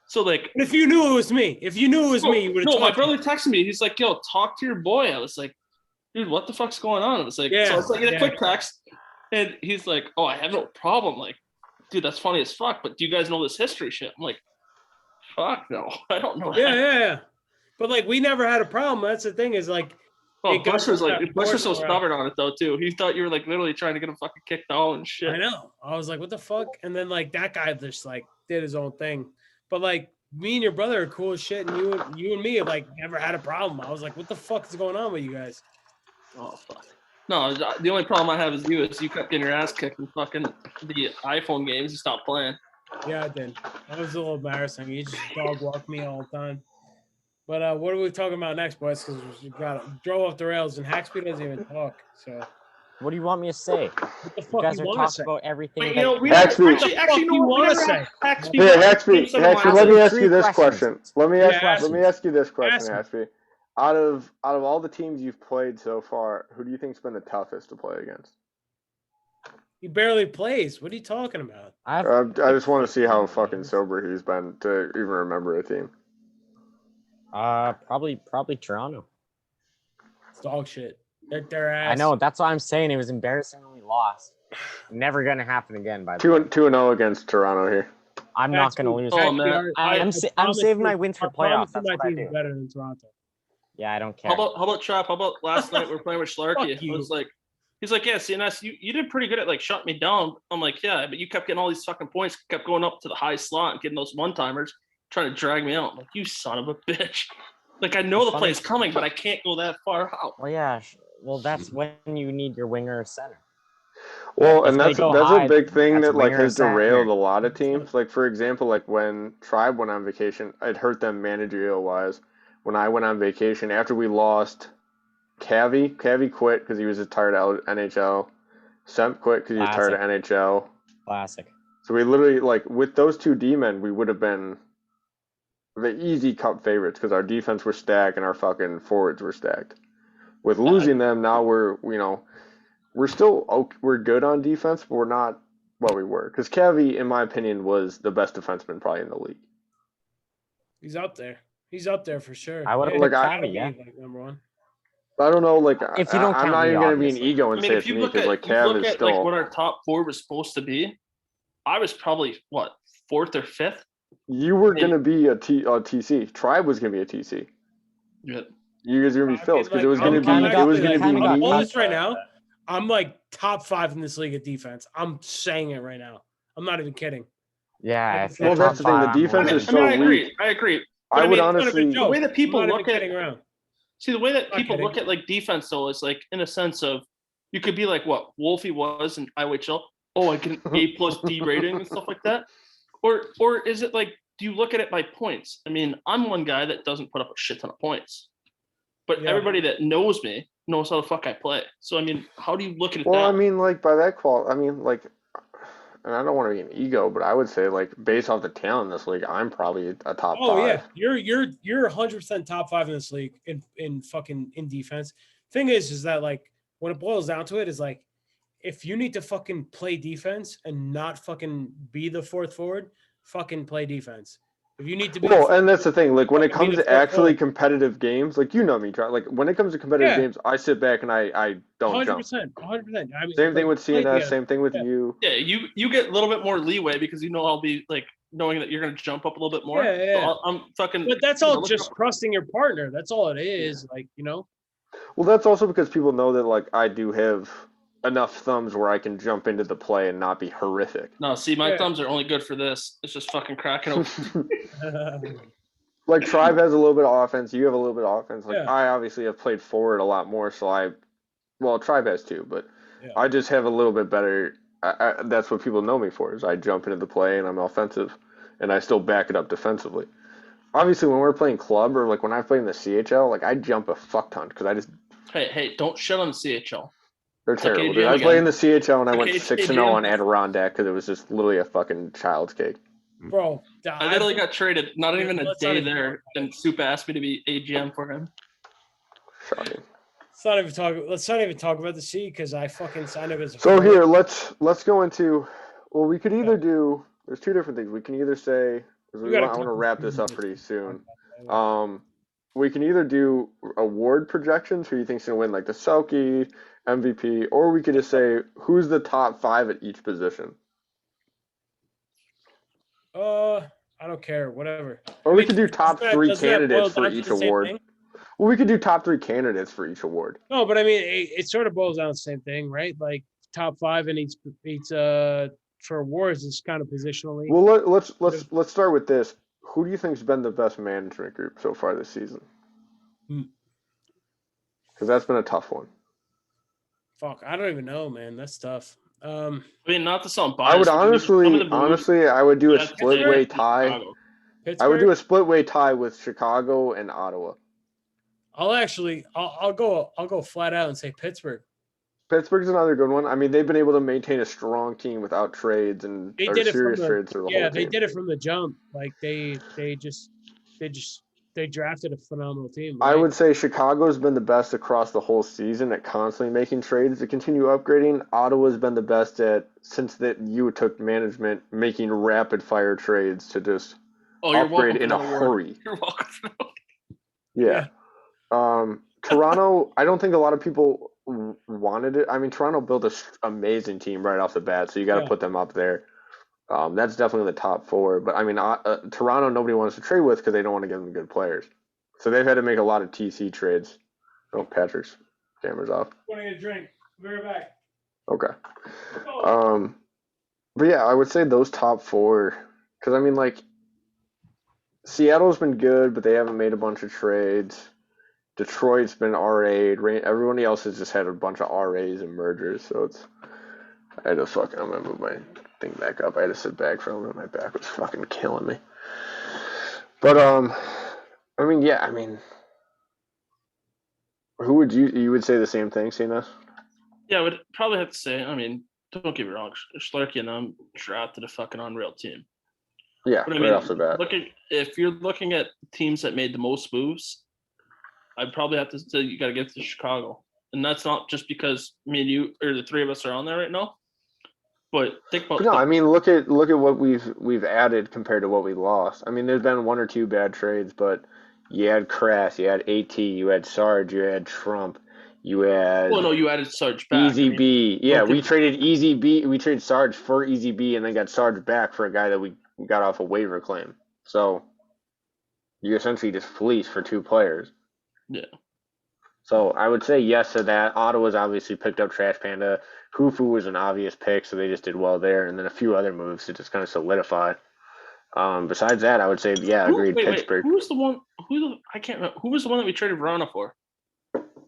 So like, but if you knew it was me, you would have. No, my brother texted me. He's like, "Yo, talk to your boy." I was like, "Dude, what the fuck's going on?" I was like, so I was like in a quick text, and he's like, "Oh, I have no problem." Like, dude, that's funny as fuck. But do you guys know this history shit? I'm like, fuck no, I don't know. Yeah. But like, we never had a problem. That's the thing is like. Oh, Bush was so stubborn on it though too. He thought you were like literally trying to get him fucking kicked out and shit. I know. I was like, what the fuck? And then like that guy just like did his own thing. But like me and your brother are cool as shit, and you and me have like never had a problem. I was like, what the fuck is going on with you guys? Oh fuck. No, the only problem I have is you kept getting your ass kicked in fucking the iPhone games. You stopped playing. Yeah, I did. That was a little embarrassing. You just dog walk me all the time. But what are we talking about next, boys? Because we drove off the rails, and Haxby doesn't even talk. So, what do you want me to say? What the fuck you guys are talking about everything. Wait, we actually, you want to say? Haxby, let me ask you this question. Let me ask you this question, Haxby. Out of all the teams you've played so far, who do you think's been the toughest to play against? He barely plays. What are you talking about? I just want to see how fucking sober he's been to even remember a team. Probably Toronto. It's dog shit. Their ass. I know. That's what I'm saying. It was embarrassing when we lost. Never gonna happen again. By the way, 2-0 against Toronto here. I'm not gonna lose. Oh man, I'm saving my wins for playoffs. That's what I do. Better than Toronto. Yeah, I don't care. How about Trap? How about last night we were playing with Schlarky? I was like, he's like, yeah, CNS, you did pretty good at like shutting me down. I'm like, yeah, but you kept getting all these fucking points, kept going up to the high slot and getting those one-timers, trying to drag me out. I'm like, you son of a bitch. Like, I know the play is coming, but I can't go that far out. Well, yeah. Well, that's when you need your winger or center. Well, and that's a big thing that like has derailed a lot of teams. Like, for example, like when Tribe went on vacation, it hurt them managerial-wise. When I went on vacation, after we lost Cavi quit because he was tired of NHL. Semp quit because he was tired of NHL. Classic. So we literally, like, with those two D-men, we would have been the easy cup favorites because our defense were stacked and our fucking forwards were stacked. With losing them, now we're good on defense, but we're not what we were. Because Cavi, in my opinion, was the best defenseman probably in the league. He's up there. He's up there for sure. I would have Cavi, yeah. Like number one. I don't know, like, if you don't I'm not even going to be an ego and say it's me because, like, Cav is still... like, what our top four was supposed to be, I was probably, fourth or fifth? You were going to be a TC. Tribe was going to be a TC. Yeah. You guys were going to be Phils because it was going to be me. Right now, I'm, like, top 5 in this league at defense. I'm saying it right now. I'm not even kidding. Yeah. Well, that's the thing. The defense is so weak. I agree. I would honestly... The way that people look at... See, the way that people look at, like, defense, though, is, like, in a sense of, you could be like, what Wolfie was in UHL. Oh, I get an A+ D rating and stuff like that. Or is it, like, do you look at it by points? I mean, I'm one guy that doesn't put up a shit ton of points. But everybody that knows me knows how the fuck I play. So, I mean, how do you look at it I mean, like, by that I mean, like, and I don't want to be an ego, but I would say, like, based off the talent in this league, I'm probably a top 5. Oh yeah, you're 100% top 5 in this league in defense. Thing is that, like, when it boils down to it, is like, if you need to fucking play defense and not fucking be the fourth forward, fucking play defense. If you need to be and that's the thing. Like, when it comes to actually competitive games, like, you know me, like, when it comes to competitive games, I sit back and I don't 100%, jump. 100%. I mean, same thing with CNS. Same thing with you. Yeah, you get a little bit more leeway because you know I'll be like knowing that you're going to jump up a little bit more. Yeah. So I'm fucking. But that's all just trusting your partner. That's all it is. Like, you know. Well, that's also because people know that, like, I do have enough thumbs where I can jump into the play and not be horrific. No, see, my thumbs are only good for this. It's just fucking cracking open. Like, Tribe has a little bit of offense. You have a little bit of offense. Like, I obviously have played forward a lot more, so Tribe has too, but I just have a little bit better. That's what people know me for, is I jump into the play and I'm offensive, and I still back it up defensively. Obviously, when we're playing club or, like, when I play in the CHL, like, I jump a fuck ton because I just... Hey, don't shit on the CHL. They're terrible. Dude. I played in the CHL and I went 6-0 on Adirondack because it was just literally a fucking child's cake. Bro, I literally got traded not even a day there, and Soup asked me to be AGM for him. Shocking. Let's not even talk about the C because I fucking signed up as a. So here, let's go into. Well, we could either do. There's two different things. We can either say because I want to wrap this up pretty soon. We can either do award projections, who you think's gonna win, like the Selke, MVP, or we could just say who's the top 5 at each position. I don't care, whatever. Or we could do top 3 candidates for each award. Well, we could do top 3 candidates for each award. No, but I mean, it sort of boils down to the same thing, right? Like top 5 in each for awards is kind of positionally. Well, let's start with this. Who do you think's been the best management group so far this season? Because that's been a tough one. Fuck, I don't even know, man. That's tough. I mean, not to sound biased. I would honestly, I would do a split-way tie. I would do a split-way tie with Chicago and Ottawa. I'll go flat out and say Pittsburgh. Pittsburgh's another good one. I mean, they've been able to maintain a strong team without trades and serious trades for the whole team. Yeah, they did it from the jump. Like they drafted a phenomenal team. Right? I would say Chicago's been the best across the whole season at constantly making trades to continue upgrading. Ottawa's been the best at, since that you took management, making rapid fire trades to just upgrade in a hurry. You're welcome. Yeah. Toronto, I don't think a lot of people wanted it. I mean, Toronto built an amazing team right off the bat, so you got to put them up there. That's definitely the top 4. But, I mean, Toronto, nobody wants to trade with because they don't want to give them good players. So they've had to make a lot of TC trades. Oh, Patrick's camera's off. I'm going to get a drink. Be right back. Okay. But, yeah, I would say those top 4. Because, I mean, like, Seattle's been good, but they haven't made a bunch of trades. Detroit's been RA'd. Everybody else has just had a bunch of RAs and mergers. So it's. I'm gonna move my thing back up. I had to sit back for a minute. My back was fucking killing me. But I mean, yeah, I mean, who would you would say the same thing, Cena? Yeah, I would probably have to say. I mean, don't get me wrong, Schlarky and them drafted a fucking unreal team. Yeah, but right off the bat. If you're looking at teams that made the most moves, I'd probably have to say you got to get to Chicago, and that's not just because me and you or the 3 of us are on there right now. But think about. No, I mean look at what we've added compared to what we lost. I mean, there's been 1 or 2 bad trades, but you had Crass, you had AT, you had Sarge, you had Trump, you had. Well, no, you added Sarge back. Easy B, yeah, we traded Easy B. We traded Sarge for Easy B, and then got Sarge back for a guy that we got off a waiver claim. So you essentially just fleeced for 2 players. Yeah. So I would say yes to that. Ottawa's obviously picked up Trash Panda. Hufu was an obvious pick, so they just did well there. And then a few other moves to just kind of solidify. Besides that, I would say, yeah, agreed, Pittsburgh. Who was the one? I can't remember. Who was the one that we traded Vrana for?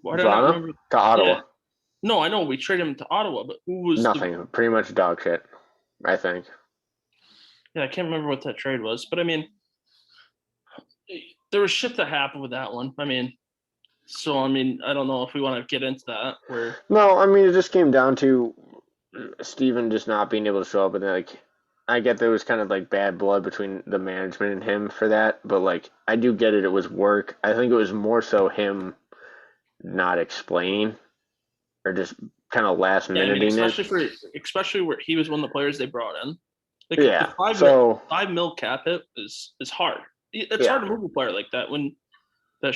Vrana? To Ottawa. Yeah. No, I know we traded him to Ottawa, but who was nothing? Pretty much dog shit, I think. Yeah, I can't remember what that trade was, but I mean, there was shit that happened with that one. I mean. So, I mean, I don't know if we want to get into that. No, I mean, it just came down to Steven just not being able to show up. And, like, I get there was kind of, like, bad blood between the management and him for that. But, like, I do get it. It was work. I think it was more so him not explaining or just kind of last-minuting it. Especially where he was one of the players they brought in. Like, yeah. The 5 mil cap hit is hard. It's hard to move a player like that when –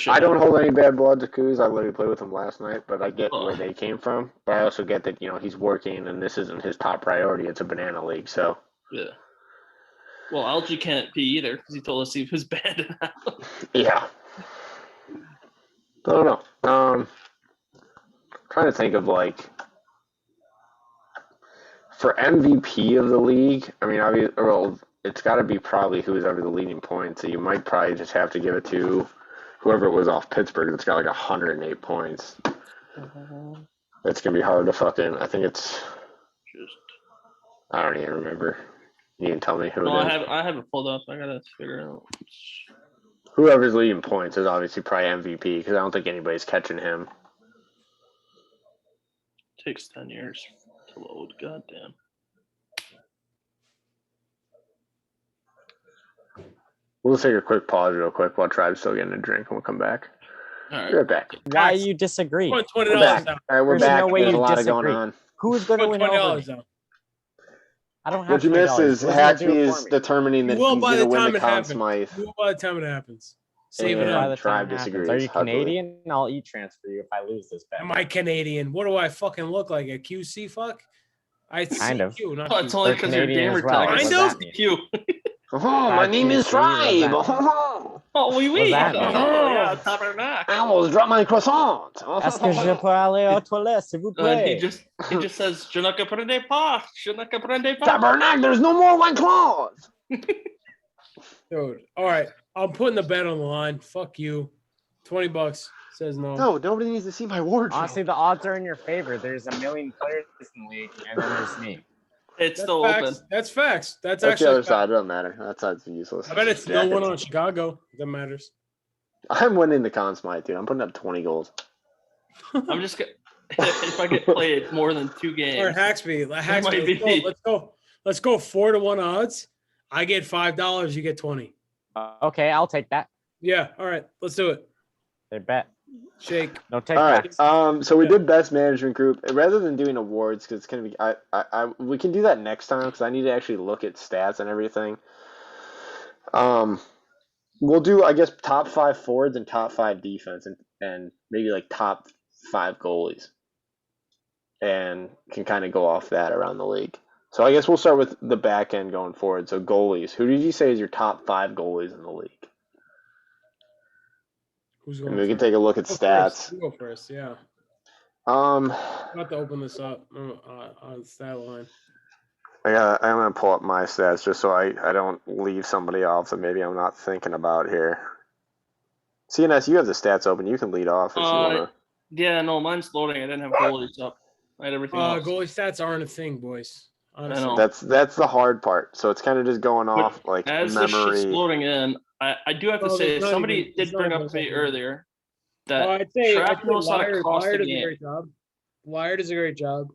I don't hold any bad blood to Kuz. I literally played with him last night, but I get where they came from. But I also get that, he's working and this isn't his top priority. It's a banana league, so. Yeah. Well, LG can't be either because he told us he was banned. Yeah. I don't know. Trying to think of, like, for MVP of the league, I mean, it's got to be probably who's over the leading points. So you might probably just have to give it to whoever it was off Pittsburgh that's got like 108 points. It's going to be hard to fucking, I think it's, I don't even remember. You can tell me who it is. I have it pulled up. I got to figure it out. Whoever's leading points is obviously probably MVP because I don't think anybody's catching him. Takes 10 years to load. Goddamn. We'll take a quick pause real quick while Tribe's still getting a drink, and we'll come back. All right. We're back. Why you disagree? $20 We're back. now. All right, we're There's back. no way There's you a lot disagree. going on. Who's going to win over $20 me? though. I don't have What you missed $20. is Who's gonna do Haxby it is for me? determining that You will he's by going to the win time the it Conn happens. Smythe. You will by the time it happens. Save it Yeah. By up. the Tribe time it happens. disagrees Are you heavily. Canadian? I'll e-transfer you if I lose this bet. Am I Canadian? What do I fucking look like? A QC fuck? I Kind of. CQ, not Oh, it's QC. only They're because your Canadian gamer as well. tag What is does that mean? you. Oh, my Bad name is QC, what does that Tribe. mean? Oh, oui, What oui. does that mean? Oh, yeah, tabernacle. I almost dropped my croissant. Est-ce que je peux aller aux toilettes, s'il vous And plaît? he just says, Je ne comprends pas. Je ne comprends pas. Tabernacle, there's no more White Claws. Dude, all right. I'm putting the bet on the line. Fuck you. $20 says no. No, nobody needs to see my wardrobe. Honestly, the odds are in your favor. There's a million players in the league, and then there's me. It's That's still facts. open. That's facts. That's That's actually the other facts. side. It doesn't matter. That side's useless. I bet it's no one Jackets. on Chicago. That matters. I'm winning the Conn Smythe, dude. I'm putting up 20 goals. I'm just gonna if I get played more than 2 games. Or Haxby. might Haxby, be. let's go. Let's go 4-1 odds. I get $5. You get 20. Okay, I'll take that. Yeah. All right. Let's do it. They bet. Shake. No take All backs. right. So we did best management group rather than doing awards because it's gonna be. We can do that next time because I need to actually look at stats and everything. We'll do I guess top 5 forwards and top 5 defense and maybe like top 5 goalies, and can kind of go off that around the league. So I guess we'll start with the back end going forward. So goalies. Who did you say is your top 5 goalies in the league? Who's And going we can first? take a look at Go stats. first. You go first. Yeah. Um, I'm about to open this up on stat line. I'm gonna pull up my stats just so I don't leave somebody off that maybe I'm not thinking about here. CNS, you have the stats open. You can lead off if you wanna. Yeah, no, mine's loading. I didn't have goalies up. I had everything else. Goalie stats aren't a thing, boys. Honestly. know. That's the hard part. So it's kind of just going off like As this shit's memory. loading in, I do have to Well, say there's not somebody even- did it's not bring even up to me something. earlier that I'd say Trapp knows how to Liard cross the does a game. great job. Liard does a great job.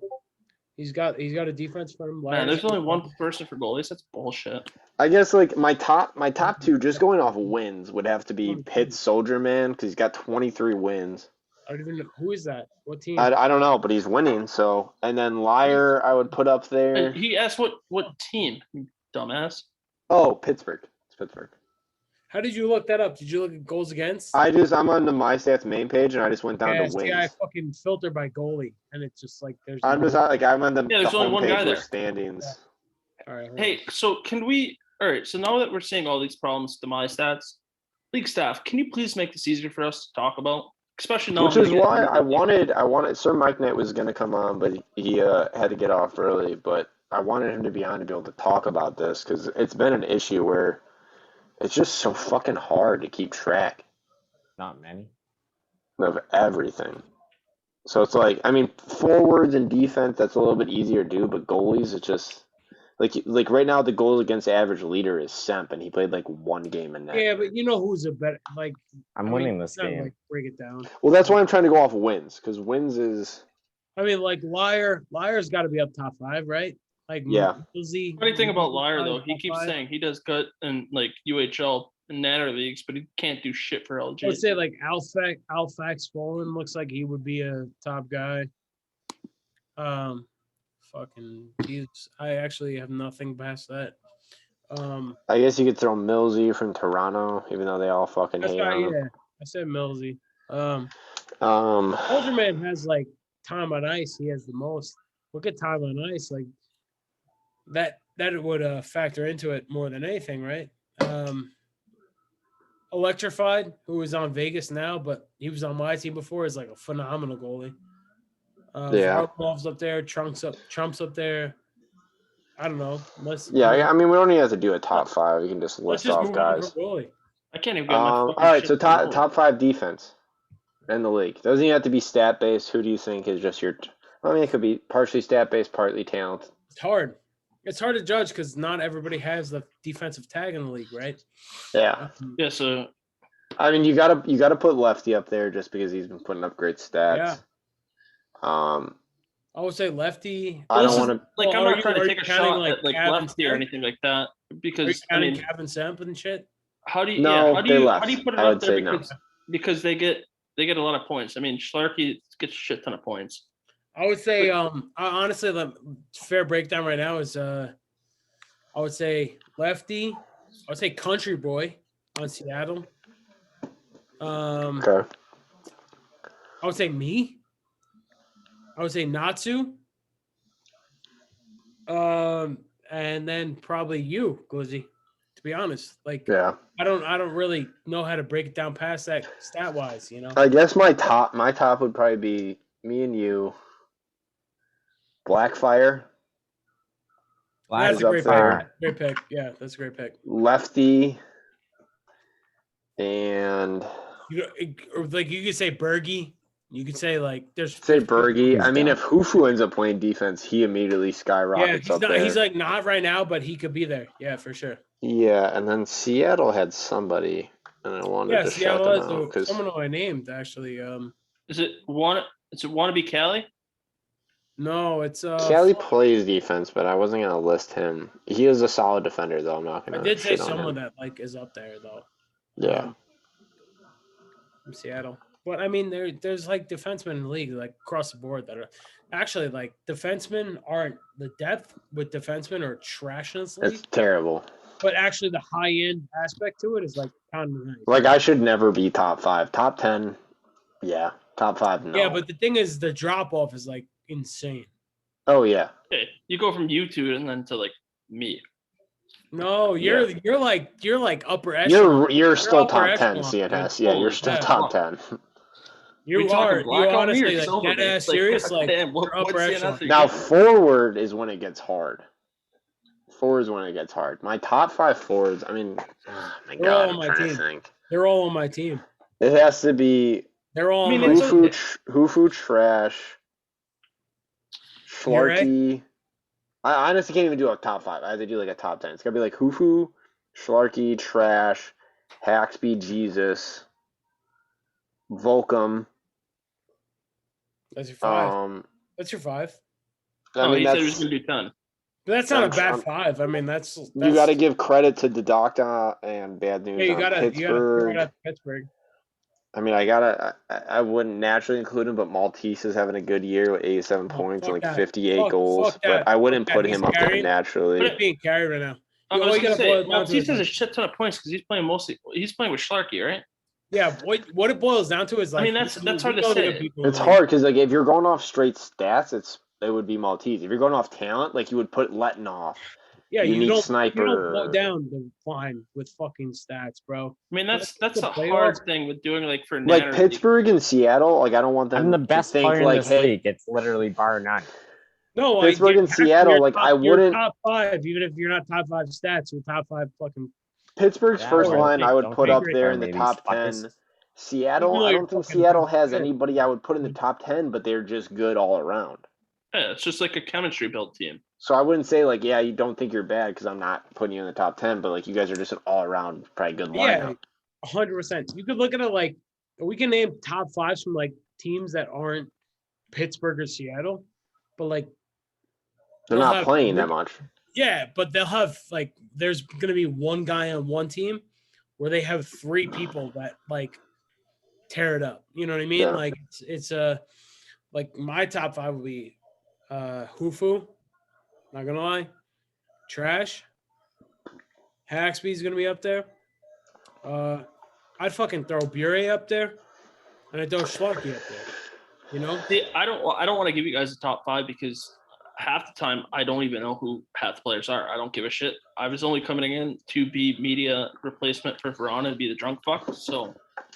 He's got a defense for him. Man, there's only one person for goalies. That's bullshit. I guess like my top 2 just going off wins would have to be Pitt Soldier Man because he's got 23 wins. I don't even know who is that. What team? I don't know, but he's winning. So and then Liar I would put up there. He asked what team, you dumbass. Oh, Pittsburgh. It's Pittsburgh. How did you look that up? Did you look at goals against? I'm on the My Stats main page and I just went down to wins. See, I fucking filter by goalie, and it's just like there's. I'm on the Yeah, there's the only one homepage guy with there. standings. All right. Hey, so can we? All right, so now that we're seeing all these problems to my stats, league staff, can you please make this easier for us to talk about? Especially now. Which is why I wanted Sir Mike Knight was going to come on, but he had to get off early. But I wanted him to be on to be able to talk about this because it's been an issue where it's just so fucking hard to keep track Not many. of everything. So it's like, I mean, forwards and defense, that's a little bit easier to do, but goalies, it's just like right now the goals against average leader is Semp, and he played like 1 game in net. Yeah, but you know who's a better like. I'm winning this not, game. Like, break it down. Well, that's why I'm trying to go off wins because wins is. I mean, like Liar's got to be up top 5, right? Like Yeah. Funny thing about Liar though, he top keeps 5. saying he does good in like UHL and Natter leagues, but he can't do shit for LG. I would say like Alfax Swollen looks like he would be a top guy. Fucking Jesus. I actually have nothing past that. I guess you could throw Millsy from Toronto, even though they all fucking That's hate right, on him. yeah. I said Millsy. Ultraman has like time on ice. He has the most. Look at time on ice. Like that would factor into it more than anything, right? Electrified, who is on Vegas now, but he was on my team before, is like a phenomenal goalie. Yeah. Varlamov's up there, Trump's up there. I don't know. I mean, we don't even have to do a top 5. We can just let's list just off move on guys. to goalie. I can't even get my All fucking right, shit so to roll. top 5 defense in the league. Doesn't even have to be stat based. Who do you think is just your? I mean, it could be partially stat based, partly talent. It's hard. It's hard to judge because not everybody has the defensive tag in the league, right? Yeah. Yeah, so I mean, you gotta put Lefty up there just because he's been putting up great stats. Yeah. I would say lefty. I don't want to. like I'm Well, not trying to are take you a counting, shot like, at like Cav and lefty or Semp? anything like that Are you because I counting mean Cav and Semp and shit? How do you put it up there because they get a lot of points. I mean, Schlarky gets a shit ton of points. I would say honestly the fair breakdown right now is I would say Lefty, I would say Country Boy on Seattle. Okay. I would say me. I would say Natsu. And then probably you, Glizzy. To be honest, like I don't really know how to break it down past that stat wise. You know. I guess my top would probably be me and you. Blackfire. That's a great pick. Great pick. Yeah, that's a great pick. Lefty. And you could say Bergie. You could say there's Bergie. I mean, if Hufu ends up playing defense, he immediately skyrockets up there. He's not right now, but he could be there. Yeah, for sure. Yeah, and then Seattle had somebody, and I wanted to shout them out because someone I named actually. Is it wannabe Cali? No, it's Cali plays defense, but I wasn't gonna list him. He is a solid defender, though. I'm not gonna. I did say someone that is up there though. Yeah. From Seattle. But I mean, there's defensemen in the league across the board that are actually defensemen aren't the depth with defensemen are trash in this league. It's terrible. But actually, the high end aspect to it is kind of nice. I should never be top 5, top 10. Yeah, top 5. No. Yeah, but the thing is, the drop off is insane. Oh yeah. Okay, you go from you two and then to me. No, you're upper echelon. You're still top 10 CNS. Yeah, you're still top 10. You honestly dead ass serious upper echelon. Now forward is when it gets hard. Forward is when it gets hard. My top 5 forwards. I mean, oh my God, I'm trying to think. They're all on my team. It has to be. They're all. Hufu trash. Schlarky. I honestly can't even do a top 5. I have to do a top 10. It's gotta be Hufu, Schlarky, Trash, Haxby, Jesus, Volcom. That's your 5. That's your 5. I mean, he said he was gonna do 10. But that's not a bad 5. I mean, that's you got to give credit to the Doctor and bad news. Yeah, you got to Pittsburgh. I mean, I wouldn't naturally include him, but Maltese is having a good year with 87 points and 58 goals. But I wouldn't put him up there naturally. Put it being carried right now. I was going to say, Maltese has a shit ton of points because he's playing with Schlarky, right? Yeah, what it boils down to is I mean, that's hard to say. It's hard because if you're going off straight stats, it would be Maltese. If you're going off talent, you would put Letton off. Yeah, unique sniper. You don't blow down the line with fucking stats, bro. I mean, that's a hard thing with doing for Pittsburgh and Seattle. I don't want them. I'm the best to think, player in this league. It's literally bar none. No, Pittsburgh and Seattle. I wouldn't. Top 5, even if you're not top 5 stats, you're top 5 fucking. Pittsburgh's first line, I would put up there in the top 10. Seattle, I don't think Seattle has anybody I would put in the top 10, but they're just good all around. Yeah, it's just a chemistry built team. So I wouldn't say you don't think you're bad because I'm not putting you in the top 10, but you guys are just an all around probably good lineup. Yeah, 100%. You could look at it we can name top 5s from teams that aren't Pittsburgh or Seattle, but they're not playing that much. Yeah, but they'll have there's gonna be one guy on one team where they have 3 people that tear it up. You know what I mean? Yeah. It's my top 5 would be Hufu, not gonna lie, Trash, Haxby's gonna be up there. I'd fucking throw Bure up there, and I'd throw Schlarky up there. You know? See, I don't want to give you guys a top 5 because half the time I don't even know who half the players are. I don't give a shit. I was only coming in to be media replacement for Verona and be the drunk fuck. So,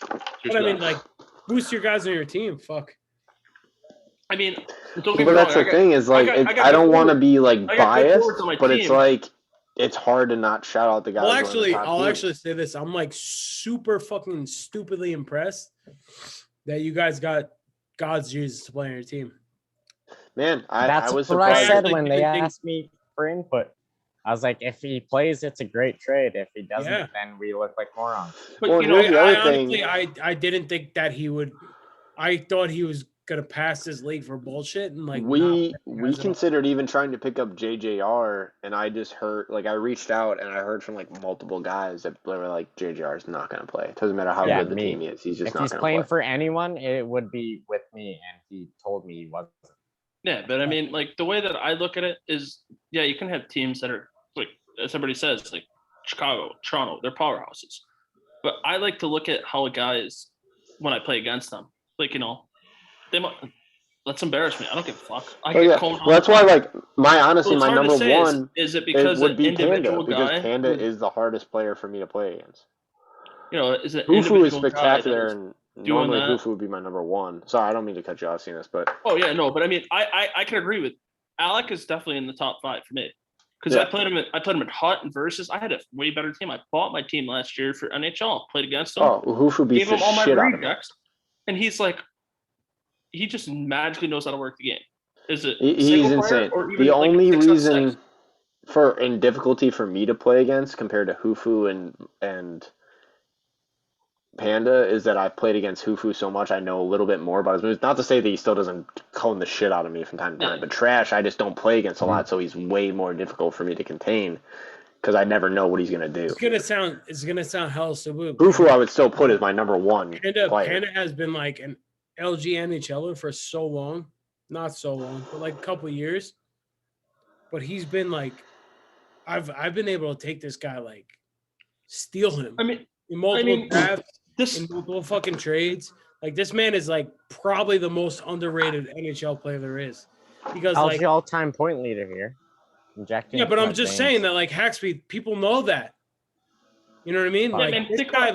but I mean, boost your guys on your team. Fuck. I mean, don't get me wrong. That's the thing is I don't want to be biased, but it's hard to not shout out the guys. Well, I'll actually say this: I'm super fucking stupidly impressed that you guys got God's Jesus to play on your team. Man, that's I was what surprised. I said when they asked me for input. I was like, if he plays, it's a great trade. If he doesn't, then we look like morons. But I didn't think that he would. I thought he was gonna pass this league for bullshit and like we considered even trying to pick up JJR, and I just heard I reached out and I heard from multiple guys that were like JJR is not gonna play. It doesn't matter how good the team is, he's just not gonna play. If he's playing for anyone, it would be with me, and he told me he wasn't. Yeah, but I mean, the way that I look at it is, you can have teams that are as everybody says, Chicago, Toronto, they're powerhouses. But I like to look at how a guy is when I play against them. They might, let's embarrass me. I don't give a fuck. Well, that's why, my number one is it because would be Panda, because Panda is the hardest player for me to play against. Is it Hufu is spectacular, and normally Hufu would be my number one. Sorry, I don't mean to cut you off, Cenas, but but I mean, I can agree with Alec is definitely in the top 5 for me because I played him at Hut and Versus. I had a way better team. I bought my team last year for NHL. Played against him. Oh, Hufu beats the shit out of him. And he's he just magically knows how to work the game. Is it? He's insane. The only reason in difficulty for me to play against compared to Hufu and Panda is that I've played against Hufu so much I know a little bit more about his moves. Not to say that he still doesn't cone the shit out of me from time to time, but Trash I just don't play against a lot, so he's way more difficult for me to contain because I never know what he's gonna do. It's gonna sound hell stupid. Hufu I would still put as my number one player. Panda has been an LG NHLer for so long, not so long, but a couple of years. But he's been I've been able to take this guy steal him. In multiple drafts, in multiple fucking trades. This man is probably the most underrated NHL player there is. Because LG all-time point leader here. Yeah, but I'm just saying that Haxby, people know that. You know what I mean? This guy,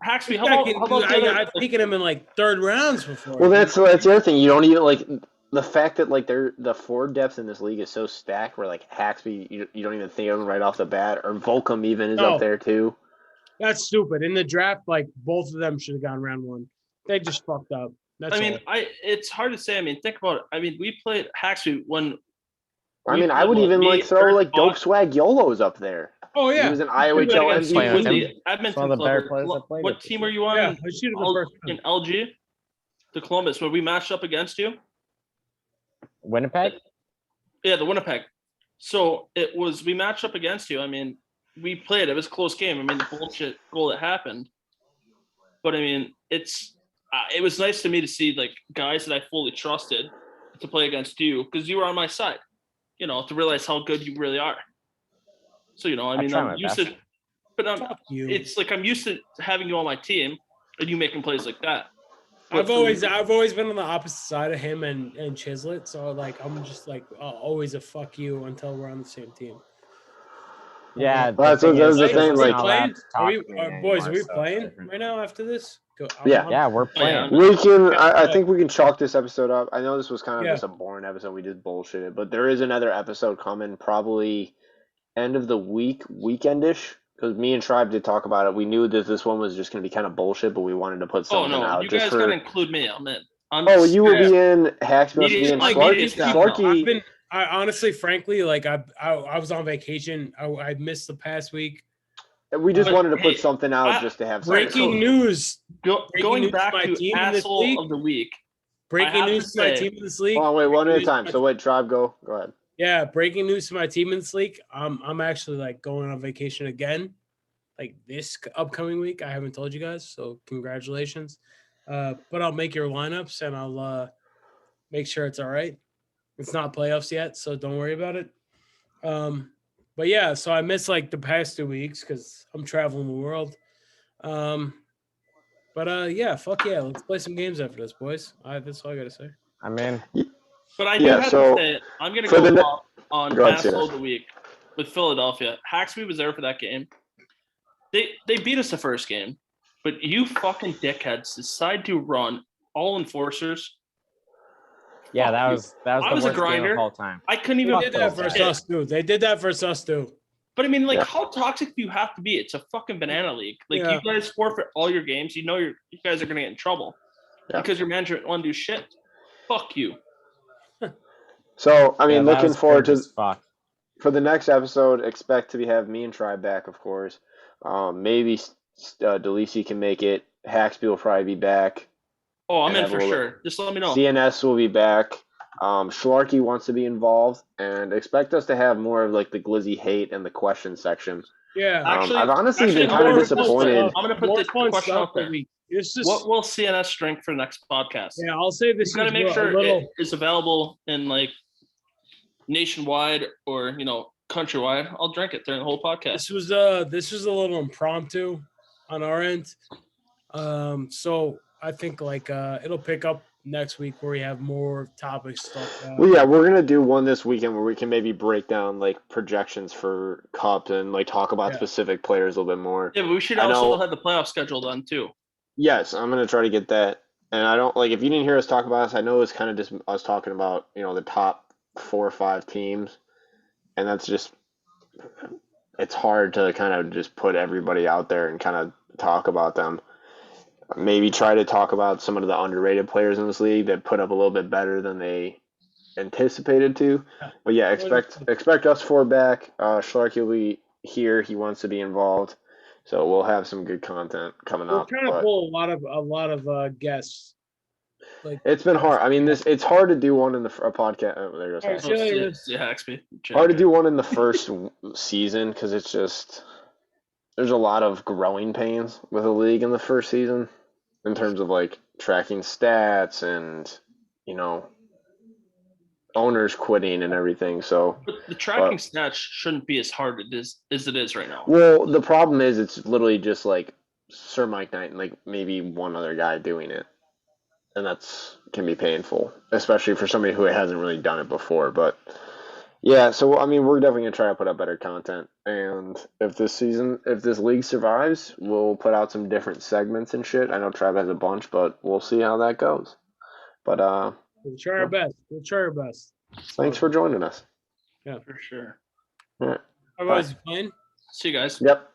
Haxby, how about I've taken him in third rounds before. Well, that's the other thing. You don't even the fact that the forward depth in this league is so stacked. Where Haxby, you don't even think of him right off the bat, or Volcom even is up there too. That's stupid. In the draft, both of them should have gone round 1. They just fucked up. It's hard to say. Think about it. We played Haxby when. I would even throw Dope Swag YOLO's up there. Oh yeah, he was an IOHL MVP. Edmonton Club. What team were you on? In LG, the Columbus, where we matched up against you. Winnipeg. Yeah, the Winnipeg. So we matched up against you. We played. It was a close game. The bullshit goal that happened. But it was nice to me to see guys that I fully trusted to play against you because you were on my side. To realize how good you really are. So I'm used to, but it's I'm used to having you on my team and you making plays like that. I've always been on the opposite side of him and Chislett, so I'm just always a fuck you until we're on the same team. Yeah, that's the thing. Are we playing right now after this? Yeah, we're playing. We can. I think we can chalk this episode up. I know this was kind of just a boring episode. We just bullshitted, but there is another episode coming, probably end of the weekendish. Because me and Tribe did talk about it. We knew that this one was just going to be kind of bullshit, but we wanted to put something out. You guys got to include me. I'm in. You will be in Haxby and Slarky. I honestly, frankly, I was on vacation. I missed the past week. We just wanted to put something out just to have breaking news. Going back to asshole of the week. Breaking news to my team in this league. Oh wait, one at a time. So wait, Tribe, go ahead. Yeah, breaking news to my team in this league. I'm actually going on vacation again, this upcoming week. I haven't told you guys, so congratulations. But I'll make your lineups and I'll make sure it's all right. It's not playoffs yet, so don't worry about it. But yeah, so I missed the past 2 weeks because I'm traveling the world. But yeah, fuck yeah, let's play some games after this, boys. That's all I gotta say. I'm in. But I do have to say, I'm going to go on asshole of the week with Philadelphia. Haxby was there for that game. They beat us the first game, but you fucking dickheads decide to run all enforcers. Yeah, that was the worst a grinder. Game of all time. I couldn't even. They did that versus us too. They did that versus us too. But how toxic do you have to be? It's a fucking banana league. You guys forfeit all your games. You guys are going to get in trouble because your management won't do shit. Fuck you. So, looking forward to for the next episode, expect to have me and Tribe back, of course. Maybe Delisi can make it. Haxby will probably be back. Oh, I'm in for sure. Just let me know. CNS will be back. Schlarky wants to be involved, and expect us to have more of like the glizzy hate and the question section. Yeah. I've honestly been kind of disappointed. I'm going to put the question out there. Just, what will CNS drink for the next podcast? Yeah, I'll say this. You got to make sure it is available in like nationwide or countrywide. I'll drink it during the whole podcast. This was a little impromptu on our end. So I think like it'll pick up next week where we have more topics stuff. Well, yeah, we're gonna do one this weekend where we can maybe break down like projections for Cup and like talk about specific players a little bit more. Yeah, but we should also have the playoff schedule done too. Yes, I'm gonna try to get that. And I don't like if you didn't hear us talk about this, I know it's kind of just us talking about the top 4 or 5 teams, and that's just it's hard to kind of just put everybody out there and kind of talk about them. Maybe try to talk about some of the underrated players in this league that put up a little bit better than they anticipated to. But yeah, expect us 4 back. Schlarky will be here. He wants to be involved, so we'll have some good content coming up. We're trying to pull a lot of guests. Like it's been hard. I mean, it's hard to do one in a podcast. Oh, there goes. Hard to do one in the first season because it's just. There's a lot of growing pains with a league in the first season in terms of like tracking stats and, owners quitting and everything. So but the tracking stats shouldn't be as hard as it is right now. Well, the problem is it's literally just like Sir Mike Knight and like maybe one other guy doing it. And can be painful, especially for somebody who hasn't really done it before. But yeah, so I mean, we're definitely gonna try to put up better content, and if this league survives, we'll put out some different segments and shit. I know Trav has a bunch, but we'll see how that goes. But we'll try our best. We'll try our best. Thanks for joining us. Yeah, for sure. All right. Everybody's playing. See you guys. Yep.